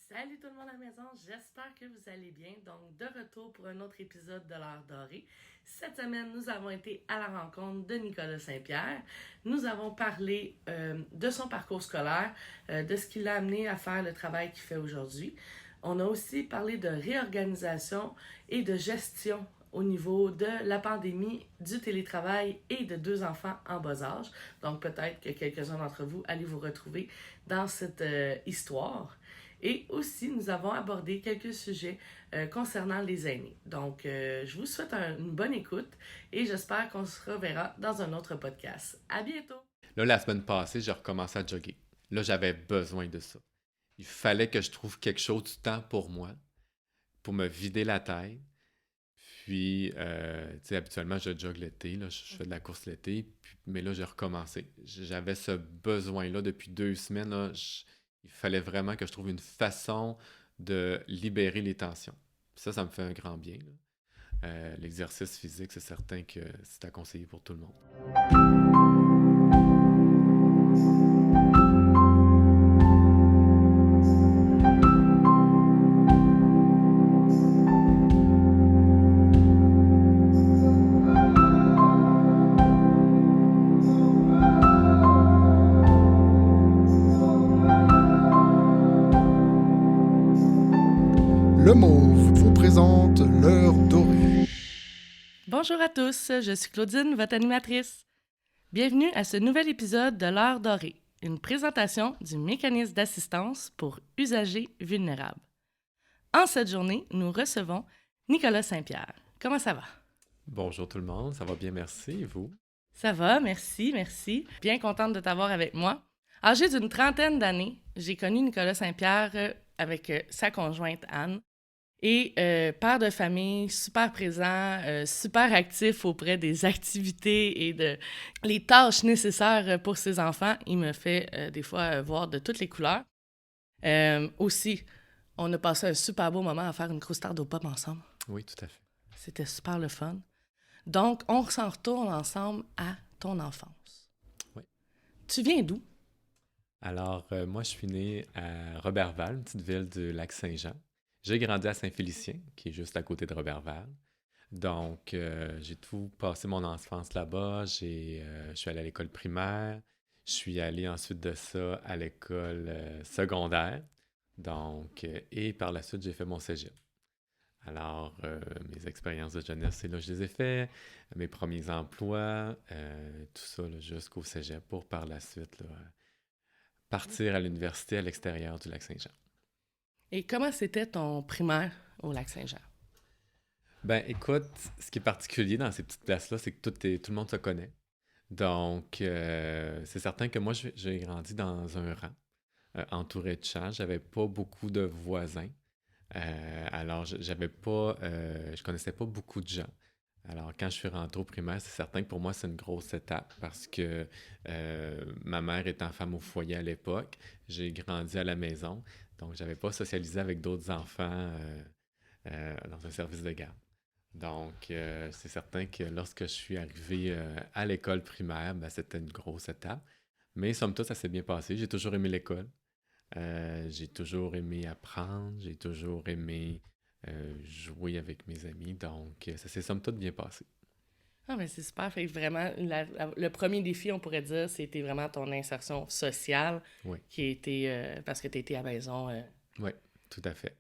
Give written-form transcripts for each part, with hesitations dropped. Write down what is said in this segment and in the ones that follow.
Salut tout le monde à la maison, j'espère que vous allez bien. Donc, de retour pour un autre épisode de l'Heure dorée. Cette semaine, nous avons été à la rencontre de Nicolas Saint-Pierre. Nous avons parlé de son parcours scolaire, de ce qui l'a amené à faire le travail qu'il fait aujourd'hui. On a aussi parlé de réorganisation et de gestion au niveau de la pandémie, du télétravail et de 2 enfants en bas âge. Donc, peut-être que quelques-uns d'entre vous allez vous retrouver dans cette histoire. Et aussi, nous avons abordé quelques sujets concernant les aînés. Donc, je vous souhaite une bonne écoute et j'espère qu'on se reverra dans un autre podcast. À bientôt! Là, la semaine passée, j'ai recommencé à jogger. Là, j'avais besoin de ça. Il fallait que je trouve quelque chose du temps pour moi, pour me vider la tête. Puis, tu sais, habituellement, je jogue l'été, là, je fais de la course l'été, mais là, j'ai recommencé. J'avais ce besoin-là depuis 2 semaines. Là, il fallait vraiment que je trouve une façon de libérer les tensions. Puis ça me fait un grand bien, là. L'exercice physique, c'est certain que c'est à conseiller pour tout le monde. Le Mauve vous présente l'Heure dorée. Bonjour à tous, je suis Claudine, votre animatrice. Bienvenue à ce nouvel épisode de l'Heure dorée, une présentation du mécanisme d'assistance pour usagers vulnérables. En cette journée, nous recevons Nicolas Saint-Pierre. Comment ça va? Bonjour tout le monde, ça va bien, merci. Et vous? Ça va, merci. Bien contente de t'avoir avec moi. Âgé d'une trentaine d'années, j'ai connu Nicolas Saint-Pierre avec sa conjointe Anne. Et père de famille, super présent, super actif auprès des activités et de les tâches nécessaires pour ses enfants. Il me fait des fois voir de toutes les couleurs. Aussi, on a passé un super beau moment à faire une croustarde aux pommes ensemble. Oui, tout à fait. C'était super le fun. Donc, on s'en retourne ensemble à ton enfance. Oui. Tu viens d'où? Alors, moi, je suis né à Roberval, une petite ville du Lac-Saint-Jean. J'ai grandi à Saint-Félicien, qui est juste à côté de Roberval. Donc, j'ai tout passé mon enfance là-bas. Je suis allé à l'école primaire. Je suis allé ensuite de ça à l'école secondaire. Donc, et par la suite, j'ai fait mon cégep. Alors, mes expériences de jeunesse, c'est là que je les ai fait. Mes premiers emplois, tout ça là, jusqu'au cégep pour par la suite là, partir à l'université à l'extérieur du Lac-Saint-Jean. Et comment c'était ton primaire au Lac-Saint-Jean? Ben, écoute, ce qui est particulier dans ces petites places-là, c'est que tout le monde se connaît. Donc, c'est certain que moi, j'ai grandi dans un rang, entouré de champs. J'avais pas beaucoup de voisins. Alors, j'avais pas, je connaissais pas beaucoup de gens. Alors, quand je suis rentré au primaire, c'est certain que pour moi, c'est une grosse étape parce que ma mère étant femme au foyer à l'époque, j'ai grandi à la maison. Donc, j'avais pas socialisé avec d'autres enfants dans un service de garde. Donc, c'est certain que lorsque je suis arrivé à l'école primaire, ben, c'était une grosse étape. Mais somme toute, ça s'est bien passé. J'ai toujours aimé l'école. J'ai toujours aimé apprendre. J'ai toujours aimé jouer avec mes amis. Donc, ça s'est somme toute bien passé. Ah, mais c'est super. Fait que vraiment, le premier défi, on pourrait dire, c'était vraiment ton insertion sociale Oui, qui a été, parce que tu étais à la maison. oui, tout à fait.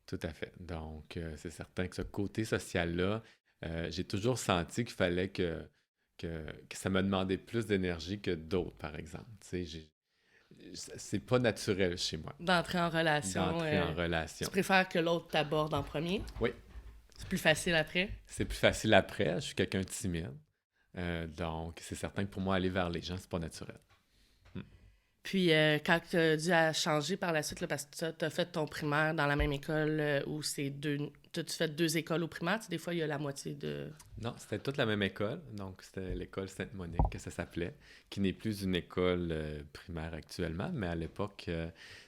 Tout à fait. Donc, c'est certain que ce côté social-là, j'ai toujours senti qu'il fallait que ça me demandait plus d'énergie que d'autres, par exemple. Tu sais, c'est pas naturel chez moi D'entrer en relation. d'entrer en relation. Tu préfères que l'autre t'aborde en premier? Oui, C'est plus facile après? c'est plus facile après. Je suis quelqu'un de timide. Donc, c'est certain que pour moi, aller vers les gens, c'est pas naturel. Hmm. Puis, quand tu as dû changer par la suite, là, parce que tu as fait ton primaire dans la même école où c'est deux. T'as-tu fait 2 écoles au primaire? Tu sais, des fois, il y a la moitié de. Non, c'était toute la même école. Donc, c'était l'école Sainte-Monique que ça s'appelait, qui n'est plus une école primaire actuellement, mais à l'époque,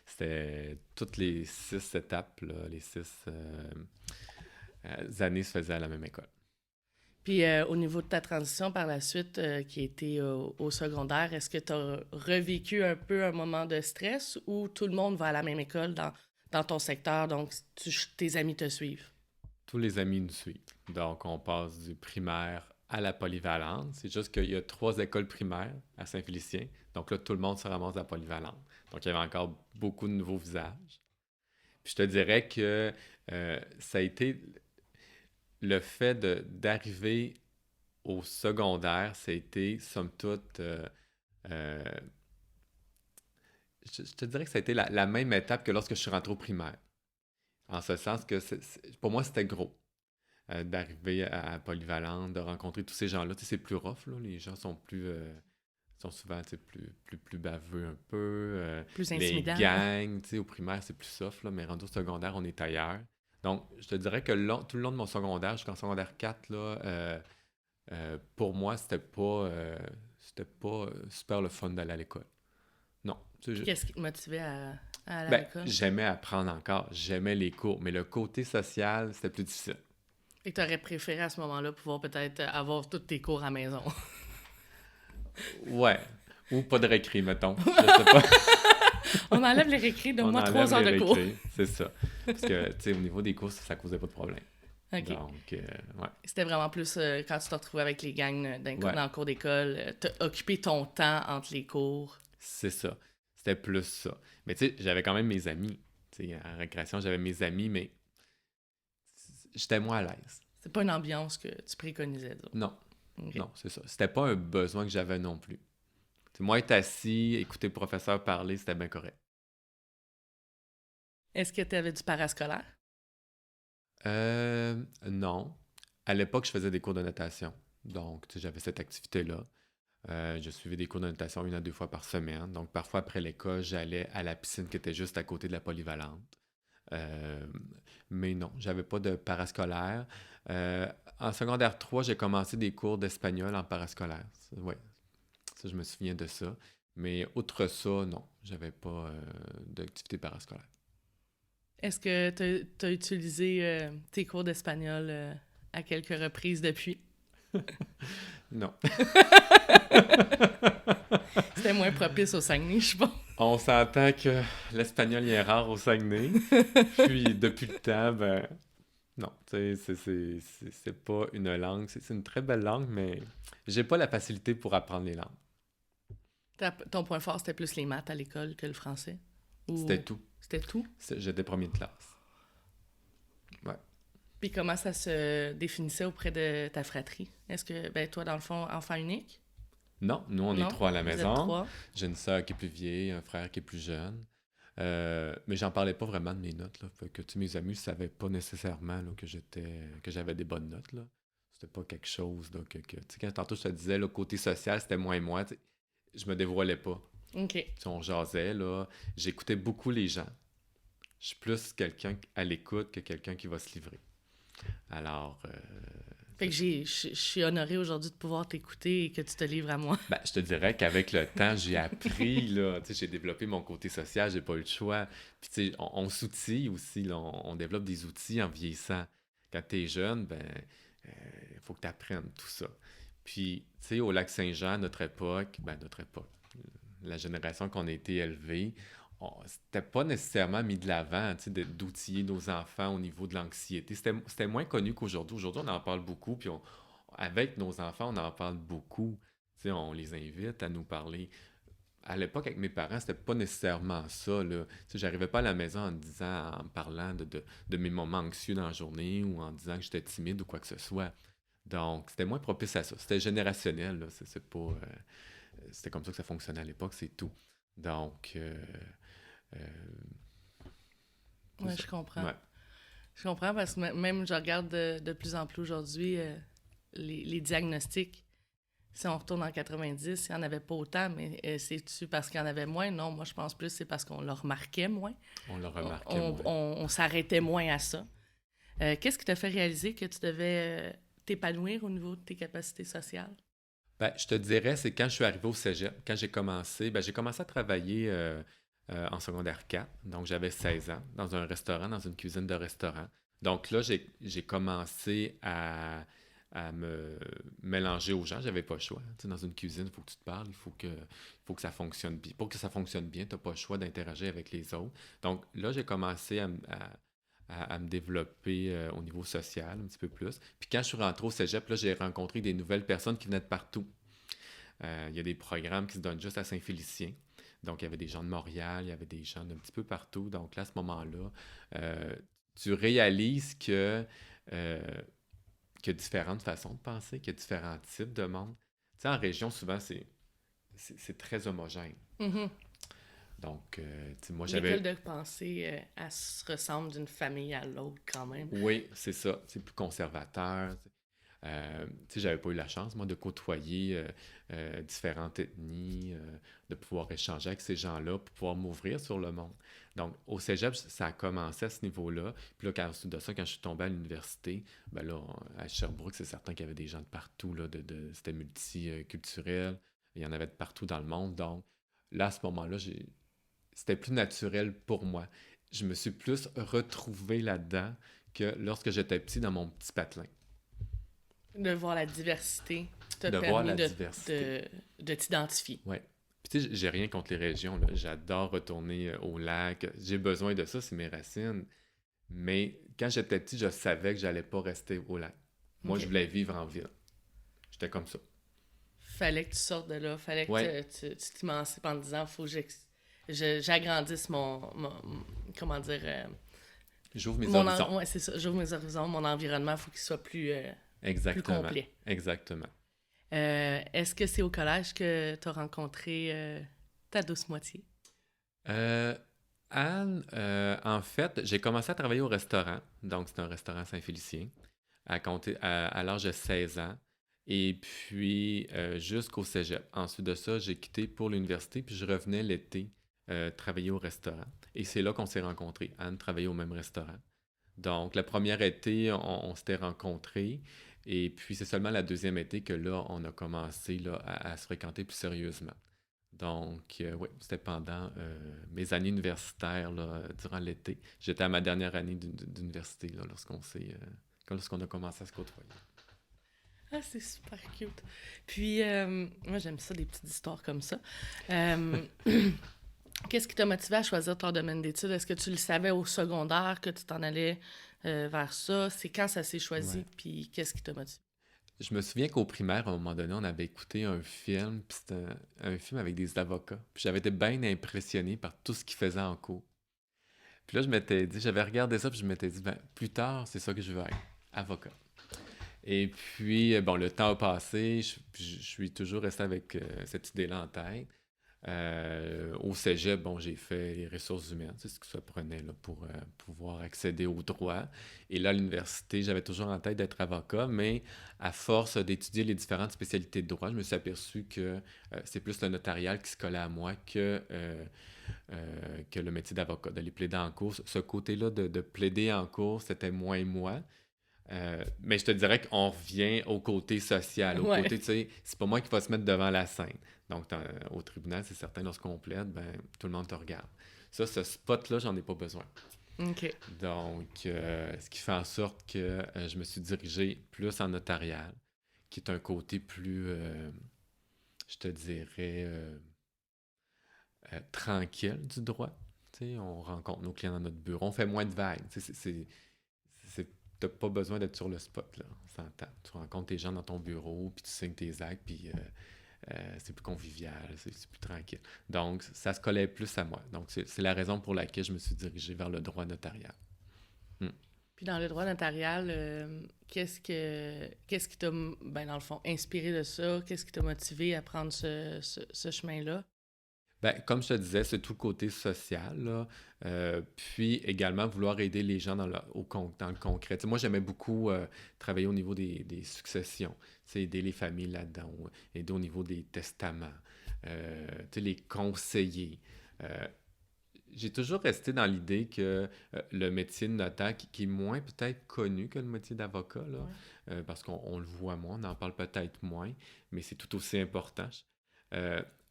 c'était toutes les 6 étapes, là, les 6 années se faisaient à la même école. Puis, au niveau de ta transition par la suite, qui était au secondaire, est-ce que tu as revécu un peu un moment de stress ou tout le monde va à la même école dans dans ton secteur, donc tes amis te suivent. Tous les amis nous suivent. Donc, on passe du primaire à la polyvalente. C'est juste qu'il y a 3 écoles primaires à Saint-Félicien. Donc là, tout le monde se ramasse à la polyvalente. Donc, il y avait encore beaucoup de nouveaux visages. Puis je te dirais que ça a été le fait d'arriver au secondaire, ça a été, somme toute, je te dirais que ça a été la même étape que lorsque je suis rentré au primaire. En ce sens que pour moi, c'était gros d'arriver à Polyvalente, de rencontrer tous ces gens-là. Tu sais, c'est plus rough, là. Les gens sont sont souvent plus baveux un peu. Plus Les intimidants. gangs, tu sais, au primaire, c'est plus soft, là, mais rendu au secondaire, on est ailleurs. Donc, je te dirais que tout le long de mon secondaire, jusqu'en secondaire 4, là, pour moi, c'était pas super le fun d'aller à l'école. Non. Qu'est-ce qui te motivait à aller à l'école? J'aimais apprendre encore. J'aimais les cours. Mais le côté social, c'était plus difficile. Et tu aurais préféré à ce moment-là pouvoir peut-être avoir tous tes cours à la maison. Ouais. Ou pas de récré, mettons. Je sais pas. On enlève les récrés, donne-moi 3 heures de cours. C'est ça. Parce que, tu sais, au niveau des cours, ça causait pas de problème. OK. Donc, ouais. C'était vraiment plus quand tu te retrouvais avec les gangs dans le cours d'école, occuper ton temps entre les cours. C'est ça. C'était plus ça. Mais tu sais, j'avais quand même mes amis. Tu sais, en récréation, j'avais mes amis, mais j'étais moins à l'aise. C'est pas une ambiance que tu préconisais, disons. Non. Okay. Non, c'est ça. C'était pas un besoin que j'avais non plus. T'sais, moi, être assis, écouter le professeur parler, c'était bien correct. Est-ce que tu avais du parascolaire? Non. À l'époque, je faisais des cours de natation. Donc, j'avais cette activité-là. Je suivais des cours de natation 1 à 2 fois par semaine. Donc, parfois, après l'école, j'allais à la piscine qui était juste à côté de la polyvalente. Mais non, j'avais pas de parascolaire. En secondaire 3, j'ai commencé des cours d'espagnol en parascolaire. Oui, ça, je me souviens de ça. Mais outre ça, non, j'avais pas d'activité parascolaire. Est-ce que tu as utilisé tes cours d'espagnol à quelques reprises depuis? Non. C'était moins propice au Saguenay, je pense. On s'entend que l'espagnol il est rare au Saguenay. Puis depuis le temps, ben non, tu sais, c'est pas une langue. C'est une très belle langue, mais j'ai pas la facilité pour apprendre les langues. Ton point fort, c'était plus les maths à l'école que le français? Ou... C'était tout. C'était tout? J'étais premier de classe. Ouais. Puis comment ça se définissait auprès de ta fratrie? Est-ce que, ben toi, dans le fond, enfant unique? Non, nous, on est 3 à la maison. Vous êtes 3. J'ai une sœur qui est plus vieille, un frère qui est plus jeune. Mais j'en parlais pas vraiment de mes notes. Là. Fait que mes amis ne savaient pas nécessairement là, que j'avais des bonnes notes. Là. C'était pas quelque chose là, quand tantôt je te disais, le côté social, c'était moi et moi. Je me dévoilais pas. OK. On jasait, là. J'écoutais beaucoup les gens. Je suis plus quelqu'un à l'écoute que quelqu'un qui va se livrer. Alors... Fait que je suis honorée aujourd'hui de pouvoir t'écouter et que tu te livres à moi. Ben, je te dirais qu'avec le temps, j'ai appris, là, j'ai développé mon côté social, j'ai pas eu le choix. Puis, tu sais, on s'outille aussi, là, on développe des outils en vieillissant. Quand tu es jeune, ben, il faut que tu apprennes tout ça. Puis, tu sais, au Lac-Saint-Jean, notre époque, la génération qu'on a été élevée, c'était pas nécessairement mis de l'avant, tu sais, d'outiller nos enfants au niveau de l'anxiété. C'était moins connu qu'aujourd'hui. Aujourd'hui, on en parle beaucoup, puis avec nos enfants, on en parle beaucoup. Tu sais, on les invite à nous parler. À l'époque, avec mes parents, c'était pas nécessairement ça, là. Tu sais, j'arrivais pas à la maison en parlant de mes moments anxieux dans la journée ou en disant que j'étais timide ou quoi que ce soit. Donc, c'était moins propice à ça. C'était générationnel, là. C'est pas... c'était comme ça que ça fonctionnait à l'époque, c'est tout. Donc... ouais, je comprends. Ouais. Je comprends parce que même je regarde de plus en plus aujourd'hui les diagnostics. Si on retourne en 90, il n'y en avait pas autant, mais c'est-tu parce qu'il y en avait moins? Non, moi je pense plus c'est parce qu'on le remarquait moins. On le remarquait moins. On s'arrêtait moins à ça. Qu'est-ce qui t'a fait réaliser que tu devais t'épanouir au niveau de tes capacités sociales? Ben, je te dirais, c'est quand je suis arrivé au cégep, quand j'ai commencé à travailler... en secondaire 4, donc j'avais 16 ans, dans un restaurant, dans une cuisine de restaurant. Donc là, j'ai commencé à à me mélanger aux gens. J'avais pas le choix. Tu sais, dans une cuisine, il faut que tu te parles, il faut que ça fonctionne bien. Pour que ça fonctionne bien, tu n'as pas le choix d'interagir avec les autres. Donc là, j'ai commencé à me développer au niveau social un petit peu plus. Puis quand je suis rentré au cégep, là, j'ai rencontré des nouvelles personnes qui venaient de partout. Il y a des programmes qui se donnent juste à Saint-Félicien. Donc, il y avait des gens de Montréal, il y avait des gens d'un petit peu partout. Donc là, à ce moment-là, tu réalises euh, qu'il y a différentes façons de penser, qu'il y a différents types de monde. Tu sais, en région, souvent, c'est très homogène. Mhm. Donc, tu sais, moi, L'école de pensée, elle se ressemble d'une famille à l'autre quand même. Oui, c'est ça. C'est plus conservateur. Tu sais, j'avais pas eu la chance, moi, de côtoyer différentes ethnies, de pouvoir échanger avec ces gens-là pour pouvoir m'ouvrir sur le monde. Donc, au cégep, ça a commencé à ce niveau-là. Puis là, ensuite de ça, quand je suis tombé à l'université, ben là, à Sherbrooke, c'est certain qu'il y avait des gens de partout, là, c'était multiculturel. Il y en avait de partout dans le monde. Donc, là, à ce moment-là, c'était plus naturel pour moi. Je me suis plus retrouvé là-dedans que lorsque j'étais petit dans mon petit patelin. De voir la diversité t'a De voir permis la de, diversité. de t'identifier. Ouais. Puis tu sais, j'ai rien contre les régions, là. J'adore retourner au lac. J'ai besoin de ça, c'est mes racines. Mais quand j'étais petit, je savais que j'allais pas rester au lac. Moi, Ok. je voulais vivre en ville. J'étais comme ça. Fallait que tu sortes de là, fallait Ouais. que tu t'émancipes en disant faut que j'agrandisse comment dire J'ouvre mes horizons. ouais, c'est ça, j'ouvre mes horizons, mon environnement, faut qu'il soit plus Exactement. complet. Exactement. Est-ce que c'est au collège que tu as rencontré ta douce moitié? Euh, Anne, en fait, j'ai commencé à travailler au restaurant. Donc, c'est un restaurant Saint-Félicien à l'âge de 16 ans. Et puis, jusqu'au cégep. Ensuite de ça, j'ai quitté pour l'université, puis je revenais l'été travailler au restaurant. Et c'est là qu'on s'est rencontrés. Anne travaillait au même restaurant. Donc, la première été, on s'était rencontrés. Et puis, c'est seulement la deuxième été que là, on a commencé là, à se fréquenter plus sérieusement. Donc, oui, c'était pendant mes années universitaires, là, durant l'été. J'étais à ma dernière année d'université là, lorsqu'on a commencé à se côtoyer. Ah, c'est super cute. Puis, moi, j'aime ça, des petites histoires comme ça. Euh, Qu'est-ce qui t'a motivé à choisir ton domaine d'études? Est-ce que tu le savais au secondaire que tu t'en allais vers ça? C'est quand ça s'est choisi? Ouais. Puis, qu'est-ce qui t'a motivé? Je me souviens qu'au primaire, à un moment donné, on avait écouté un film, puis c'était un film avec des avocats. Puis j'avais été bien impressionné par tout ce qu'ils faisaient en cours. Puis là, j'avais regardé ça, puis je m'étais dit, ben, plus tard, c'est ça que je veux être, avocat. Et puis, bon, le temps a passé, je suis toujours resté avec cette idée-là en tête. Au cégep, bon, j'ai fait les ressources humaines, c'est ce que ça prenait là, pour pouvoir accéder au droit. Et là, à l'université, j'avais toujours en tête d'être avocat, mais à force d'étudier les différentes spécialités de droit, je me suis aperçu que c'est plus le notarial qui se collait à moi que le métier d'avocat, d'aller plaider en cours. Ce côté-là de plaider en cours, c'était moins moi. Mais je te dirais qu'on revient au côté social, au Ouais. côté, tu sais, c'est pas moi qui va se mettre devant la scène. Donc, au tribunal, c'est certain, lorsqu'on plaide, ben, tout le monde te regarde. Ça, ce spot-là, j'en ai pas besoin. OK. Donc, ce qui fait en sorte que je me suis dirigé plus en notarial, qui est un côté plus, je te dirais, tranquille du droit. Tu sais, on rencontre nos clients dans notre bureau, on fait moins de vagues. Tu sais, t'as pas besoin d'être sur le spot, là, on s'entend. Tu rencontres tes gens dans ton bureau, puis tu signes tes actes, puis c'est plus convivial, c'est plus tranquille. Donc, ça se collait plus à moi. Donc, c'est la raison pour laquelle je me suis dirigé vers le droit notarial. Hmm. Puis, dans le droit notarial, qu'est-ce qui t'a, ben, dans le fond, inspiré de ça? Qu'est-ce qui t'a motivé à prendre ce chemin-là? Ben, comme je te disais, c'est tout le côté social, là. Puis également vouloir aider les gens dans le concret. Tu sais, moi, j'aimais beaucoup travailler au niveau des successions, tu sais, aider les familles là-dedans, aider au niveau des testaments, tu sais, les conseiller. Euh, j'ai toujours resté dans l'idée que le métier de notaire, qui est moins peut-être connu que le métier d'avocat, là, Ouais. parce qu'on le voit moins, on en parle peut-être moins, mais c'est tout aussi important.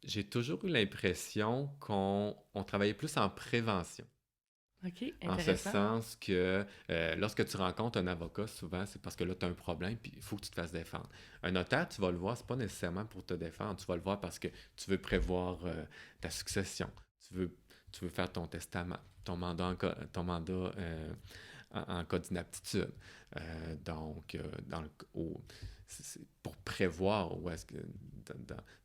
J'ai toujours eu l'impression qu'on travaillait plus en prévention. OK, En ce intéressant. sens que lorsque tu rencontres un avocat, souvent, c'est parce que là, tu as un problème, puis il faut que tu te fasses défendre. Un notaire, tu vas le voir, c'est pas nécessairement pour te défendre, tu vas le voir parce que tu veux prévoir ta succession, tu veux, tu veux faire ton testament, ton mandat en cas d'inaptitude. Dans c'est pour prévoir où est-ce que,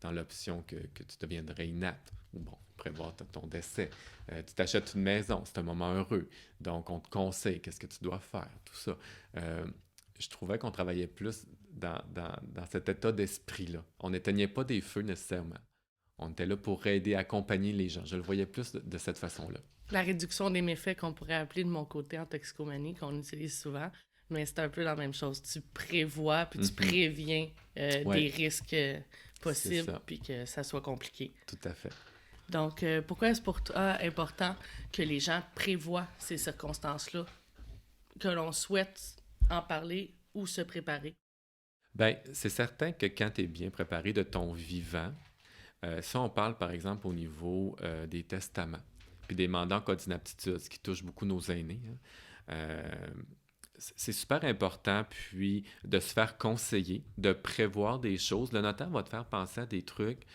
dans l'option que tu deviendrais inapte, ou bon, prévoir ton décès. Tu t'achètes une maison, c'est un moment heureux. Donc, on te conseille qu'est-ce que tu dois faire, tout ça. Euh, je trouvais qu'on travaillait plus dans cet état d'esprit-là. On n'éteignait pas des feux nécessairement. On était là pour aider, accompagner les gens. Je le voyais plus de cette façon-là. La réduction des méfaits qu'on pourrait appeler de mon côté en toxicomanie, qu'on utilise souvent, mais c'est un peu la même chose. Tu prévois, puis tu Mhm. préviens Ouais, des risques c'est possibles, ça, puis que ça soit compliqué. tout à fait. Donc, pourquoi est-ce pour toi important que les gens prévoient ces circonstances-là, que l'on souhaite en parler ou se préparer? Ben, c'est certain que quand tu es bien préparé de ton vivant, ça, on parle par exemple au niveau des testaments, puis des mandats en cas d'inaptitude, ce qui touche beaucoup nos aînés. Hein. Euh, c'est super important, puis de se faire conseiller, de prévoir des choses. Le notaire va te faire penser à des trucs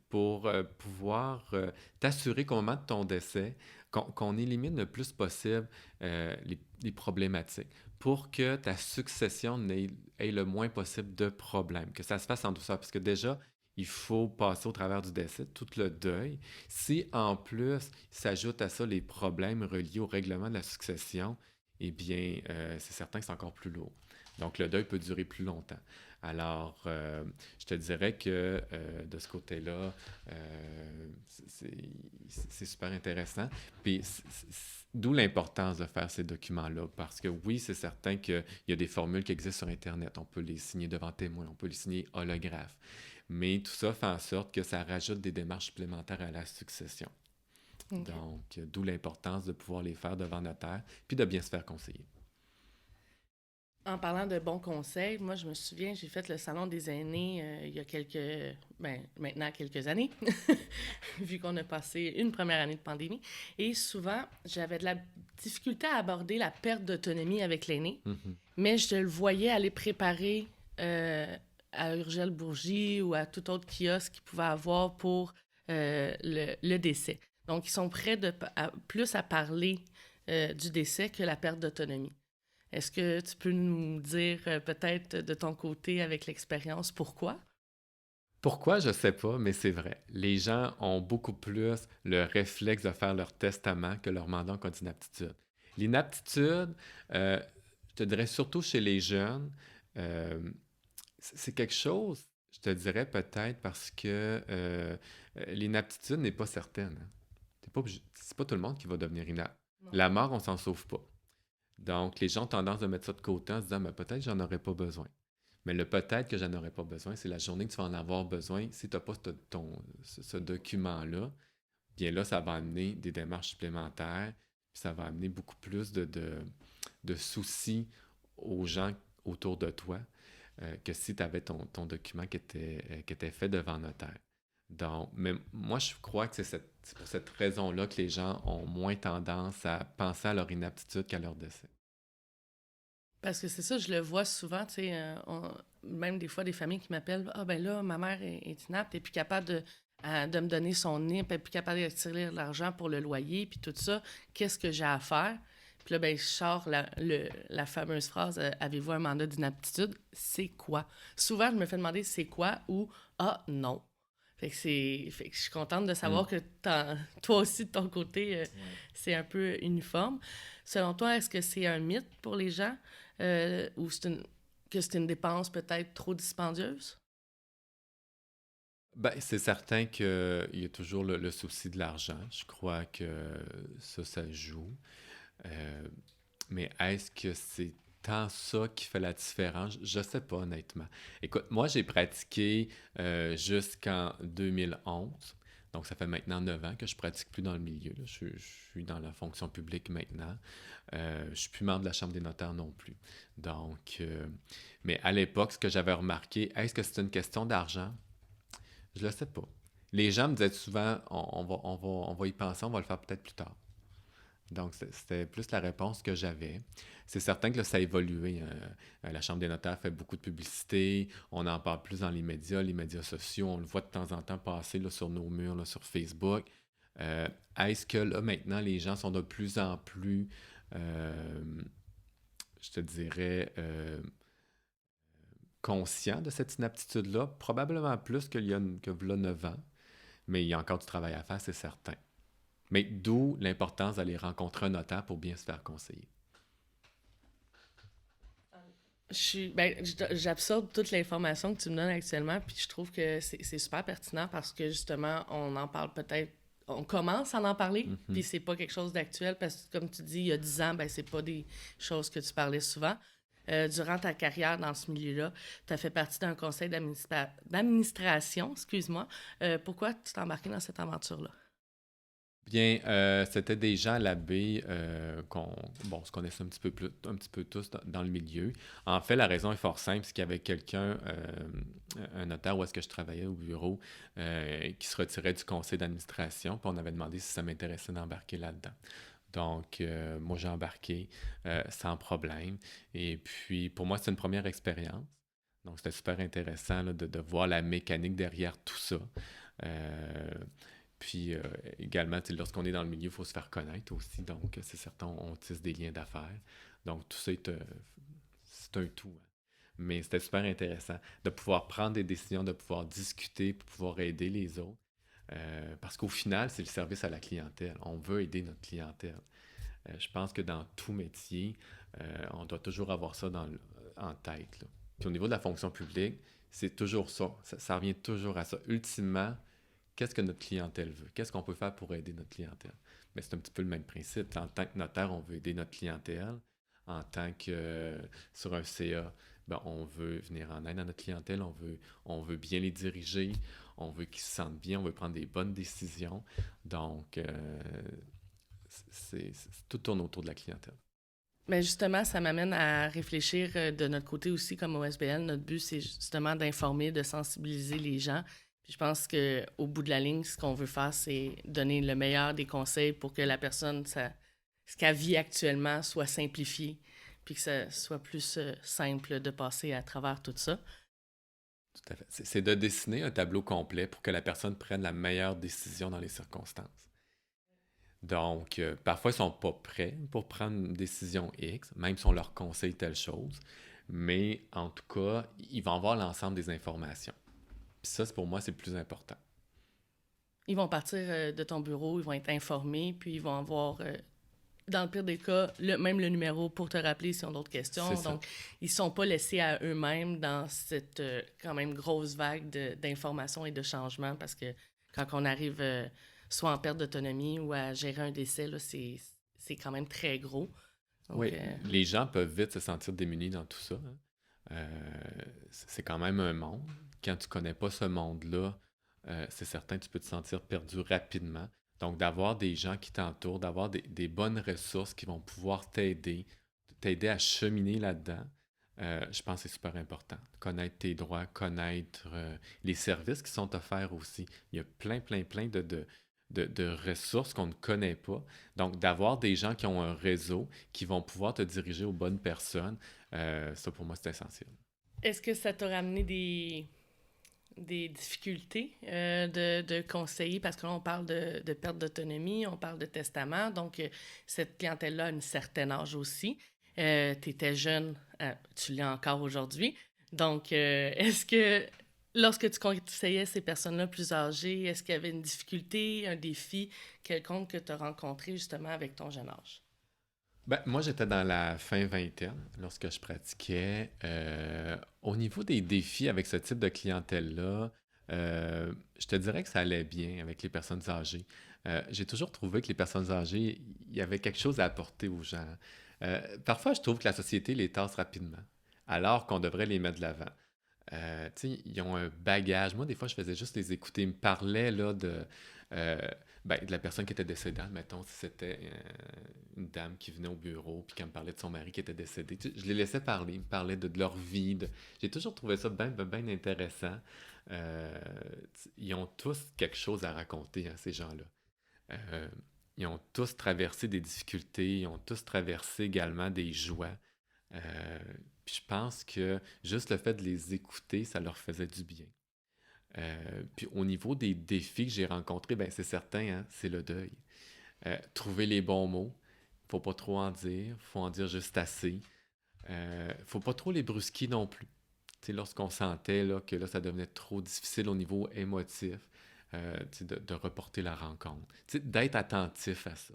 pour pouvoir t'assurer qu'au moment de ton décès, qu'on élimine le plus possible les problématiques pour que ta succession ait le moins possible de problèmes, que ça se fasse en douceur. Parce que déjà, il faut passer au travers du décès, tout le deuil. Si en plus s'ajoutent à ça les problèmes reliés au règlement de la succession, eh bien, c'est certain que c'est encore plus lourd. Donc, le deuil peut durer plus longtemps. Alors, je te dirais que de ce côté-là, c'est super intéressant. Puis, d'où l'importance de faire ces documents-là, parce que oui, c'est certain qu'il y a des formules qui existent sur Internet. On peut les signer devant témoin, on peut les signer holographe. Mais tout ça fait en sorte que ça rajoute des démarches supplémentaires à la succession. OK. Donc, d'où l'importance de pouvoir les faire devant notaire, puis de bien se faire conseiller. En parlant de bons conseils, moi, je me souviens, j'ai fait le salon des aînés il y a maintenant quelques années, vu qu'on a passé une première année de pandémie. Et souvent, j'avais de la difficulté à aborder la perte d'autonomie avec l'aîné, Mhm. mais je le voyais aller préparer à Urgel Bourgie ou à tout autre kiosque qu'il pouvait avoir pour le décès. Donc, ils sont prêts plus à parler du décès que la perte d'autonomie. Est-ce que tu peux nous dire peut-être de ton côté avec l'expérience pourquoi? Pourquoi, je sais pas, mais c'est vrai. Les gens ont beaucoup plus le réflexe de faire leur testament que leur mandat en cas d'inaptitude. L'inaptitude, je te dirais surtout chez les jeunes, euh, c'est quelque chose, je te dirais peut-être parce que l'inaptitude n'est pas certaine. Hein. C'est pas tout le monde qui va devenir inapte. Non. La mort, on s'en sauve pas. Donc, les gens ont tendance à mettre ça de côté en se disant, mais peut-être que j'en aurais pas besoin. Mais le peut-être que j'en aurais pas besoin, c'est la journée que tu vas en avoir besoin. Si tu n'as pas ce document-là, bien là, ça va amener des démarches supplémentaires, puis ça va amener beaucoup plus de soucis aux gens autour de toi que si tu avais ton document qui était fait devant notaire. Donc, mais moi, je crois que c'est pour cette raison-là que les gens ont moins tendance à penser à leur inaptitude qu'à leur décès. Parce que c'est ça, je le vois souvent, tu sais, même des fois des familles qui m'appellent, ah ben là, ma mère est inapte, elle est plus capable de me donner son NIP, elle est plus capable de tirer de l'argent pour le loyer, puis tout ça, qu'est-ce que j'ai à faire? Puis là, ben, je sors la fameuse phrase, avez-vous un mandat d'inaptitude? C'est quoi? Souvent, je me fais demander c'est quoi ou ah non. Fait que je suis contente de Hmm. savoir que toi aussi, de ton côté, Ouais. c'est un peu uniforme. Selon toi, est-ce que c'est un mythe pour les gens ou que c'est une dépense peut-être trop dispendieuse? Ben, c'est certain qu'il y a toujours le souci de l'argent. Je crois que ça joue. Euh, mais est-ce que c'est tant ça qui fait la différence? Je ne sais pas, honnêtement. Écoute, moi, j'ai pratiqué jusqu'en 2011. Donc, ça fait maintenant 9 ans que je pratique plus dans le milieu. Là. Je suis dans la fonction publique maintenant. Je ne suis plus membre de la Chambre des notaires non plus. Donc, mais à l'époque, ce que j'avais remarqué, est-ce que c'est une question d'argent? Je ne le sais pas. Les gens me disaient souvent, on va y penser, on va le faire peut-être plus tard. Donc, c'était plus la réponse que j'avais. C'est certain que là, ça a évolué. La Chambre des notaires fait beaucoup de publicité. On en parle plus dans les médias sociaux. On le voit de temps en temps passer là, sur nos murs, là, sur Facebook. Euh, Est-ce que là, maintenant, les gens sont de plus en plus, euh, je te dirais, conscients de cette inaptitude-là? Probablement plus que v'là 9 ans. Mais il y a encore du travail à faire, c'est certain. Mais d'où l'importance d'aller rencontrer un notaire pour bien se faire conseiller. J'absorbe toute l'information que tu me donnes actuellement, puis je trouve que c'est super pertinent parce que justement, on en parle peut-être, on commence à en parler, puis c'est pas quelque chose d'actuel parce que, comme tu dis, il y a 10 ans, ben c'est pas des choses que tu parlais souvent. Durant ta carrière dans ce milieu-là, tu as fait partie d'un conseil d'administration, excuse-moi. Pourquoi tu t'es embarqué dans cette aventure-là? Bien, c'était des gens à la baie se connaissait un petit peu tous dans le milieu. En fait, la raison est fort simple, c'est qu'il y avait quelqu'un, un notaire où est-ce que je travaillais au bureau, qui se retirait du conseil d'administration, puis on avait demandé si ça m'intéressait d'embarquer là-dedans. Donc, moi, j'ai embarqué sans problème. Et puis, pour moi, c'était une première expérience. Donc, c'était super intéressant là, de voir la mécanique derrière tout ça. Euh, Puis également, lorsqu'on est dans le milieu, il faut se faire connaître aussi. Donc, c'est certain, on tisse des liens d'affaires. Donc, tout ça c'est un tout, hein. Mais c'était super intéressant de pouvoir prendre des décisions, de pouvoir discuter, pour pouvoir aider les autres. Parce qu'au final, c'est le service à la clientèle. On veut aider notre clientèle. Je pense que dans tout métier, on doit toujours avoir ça en tête, là. Puis au niveau de la fonction publique, c'est toujours ça. Ça revient toujours à ça. Ultimement, qu'est-ce que notre clientèle veut? Qu'est-ce qu'on peut faire pour aider notre clientèle? Mais c'est un petit peu le même principe. En tant que notaire, on veut aider notre clientèle. En tant que sur un CA, ben, on veut venir en aide à notre clientèle, on veut bien les diriger, on veut qu'ils se sentent bien, on veut prendre des bonnes décisions. Donc, tout tourne autour de la clientèle. Mais justement, ça m'amène à réfléchir de notre côté aussi comme OSBL. Notre but, c'est justement d'informer, de sensibiliser les gens. Puis je pense qu'au bout de la ligne, ce qu'on veut faire, c'est donner le meilleur des conseils pour que la personne, ce qu'elle vit actuellement, soit simplifié, puis que ça soit plus simple de passer à travers tout ça. Tout à fait. C'est de dessiner un tableau complet pour que la personne prenne la meilleure décision dans les circonstances. Donc, parfois, ils ne sont pas prêts pour prendre une décision X, même si on leur conseille telle chose. Mais en tout cas, ils vont avoir l'ensemble des informations. Puis ça, pour moi, c'est le plus important. Ils vont partir de ton bureau, ils vont être informés, puis ils vont avoir, dans le pire des cas, même le numéro pour te rappeler s'ils ont d'autres questions. Donc, ils ne sont pas laissés à eux-mêmes dans cette quand même grosse vague d'informations et de changements parce que quand on arrive soit en perte d'autonomie ou à gérer un décès, là, c'est quand même très gros. Donc, oui, les gens peuvent vite se sentir démunis dans tout ça, hein. C'est quand même un monde. Quand tu connais pas ce monde-là, c'est certain que tu peux te sentir perdu rapidement. Donc, d'avoir des gens qui t'entourent, d'avoir des bonnes ressources qui vont pouvoir t'aider à cheminer là-dedans, je pense que c'est super important. Connaître tes droits, connaître les services qui sont offerts aussi. Il y a plein de ressources qu'on ne connaît pas. Donc, d'avoir des gens qui ont un réseau, qui vont pouvoir te diriger aux bonnes personnes, ça, pour moi, c'est essentiel. est-ce que ça t'a ramené des difficultés de conseiller, parce que là, on parle de perte d'autonomie, on parle de testament, donc cette clientèle-là a un certain âge aussi. Tu étais jeune, tu l'es encore aujourd'hui. Donc, est-ce que lorsque tu conseillais ces personnes-là plus âgées, est-ce qu'il y avait une difficulté, un défi quelconque que tu as rencontré justement avec ton jeune âge? Ben, moi, j'étais dans la fin vingtaine lorsque je pratiquais. Au niveau des défis avec ce type de clientèle-là, je te dirais que ça allait bien avec les personnes âgées. J'ai toujours trouvé que les personnes âgées, il y avait quelque chose à apporter aux gens. Parfois, je trouve que la société les tasse rapidement, alors qu'on devrait les mettre de l'avant. Tu sais, ils ont un bagage. Moi, des fois, je faisais juste les écouter. Ils me parlaient là, euh, de la personne qui était décédée. Mettons, si c'était une dame qui venait au bureau puis qu'elle me parlait de son mari qui était décédé. Tu sais, je les laissais parler. Ils me parlaient de leur vie. J'ai toujours trouvé ça bien intéressant. Ils ont tous quelque chose à raconter, hein, ces gens-là. Euh, ils ont tous traversé des difficultés, ils ont tous traversé également des joies. Euh, Puis je pense que juste le fait de les écouter, ça leur faisait du bien. Puis au niveau des défis que j'ai rencontrés, ben c'est certain, hein, c'est le deuil. Trouver les bons mots, faut pas trop en dire, faut en dire juste assez. Faut pas trop les brusquer non plus. Tu sais, lorsqu'on sentait là, que là, ça devenait trop difficile au niveau émotif, tu sais, de reporter la rencontre. Tu sais, d'être attentif à ça.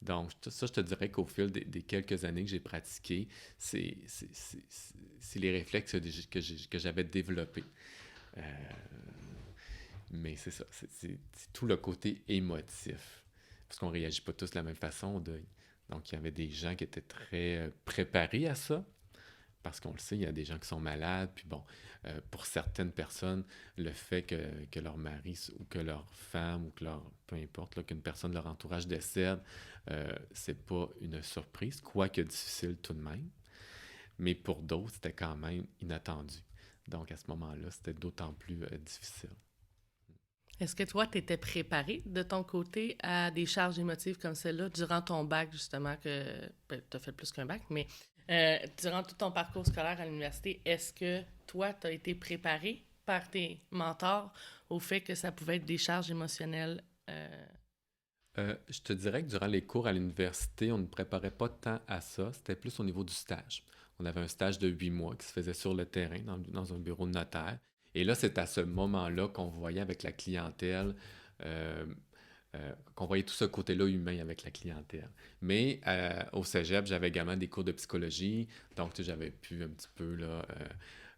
Donc, ça, je te dirais qu'au fil des quelques années que j'ai pratiqué, c'est les réflexes que j'avais développés. Euh, mais c'est ça, c'est tout le côté émotif. Parce qu'on ne réagit pas tous de la même façon au deuil. Donc, il y avait des gens qui étaient très préparés à ça, parce qu'on le sait, il y a des gens qui sont malades. Puis bon, pour certaines personnes, le fait que leur mari ou que leur femme ou que leur, peu importe, là, qu'une personne de leur entourage décède, c'est pas une surprise, quoique difficile tout de même. Mais pour d'autres, c'était quand même inattendu. Donc à ce moment-là, c'était d'autant plus difficile. Est-ce que toi, tu étais préparé de ton côté à des charges émotives comme celle-là durant ton bac, justement, que tu as fait plus qu'un bac, mais durant tout ton parcours scolaire à l'université, est-ce que toi, tu as été préparé par tes mentors au fait que ça pouvait être des charges émotionnelles? Je te dirais que durant les cours à l'université, on ne préparait pas tant à ça. C'était plus au niveau du stage. On avait un stage de 8 mois qui se faisait sur le terrain, dans un bureau de notaire. Et là, c'est à ce moment-là qu'on voyait avec la clientèle, euh, qu'on voyait tout ce côté-là humain avec la clientèle. Mais au cégep, j'avais également des cours de psychologie. Donc, tu sais, j'avais pu un petit peu là,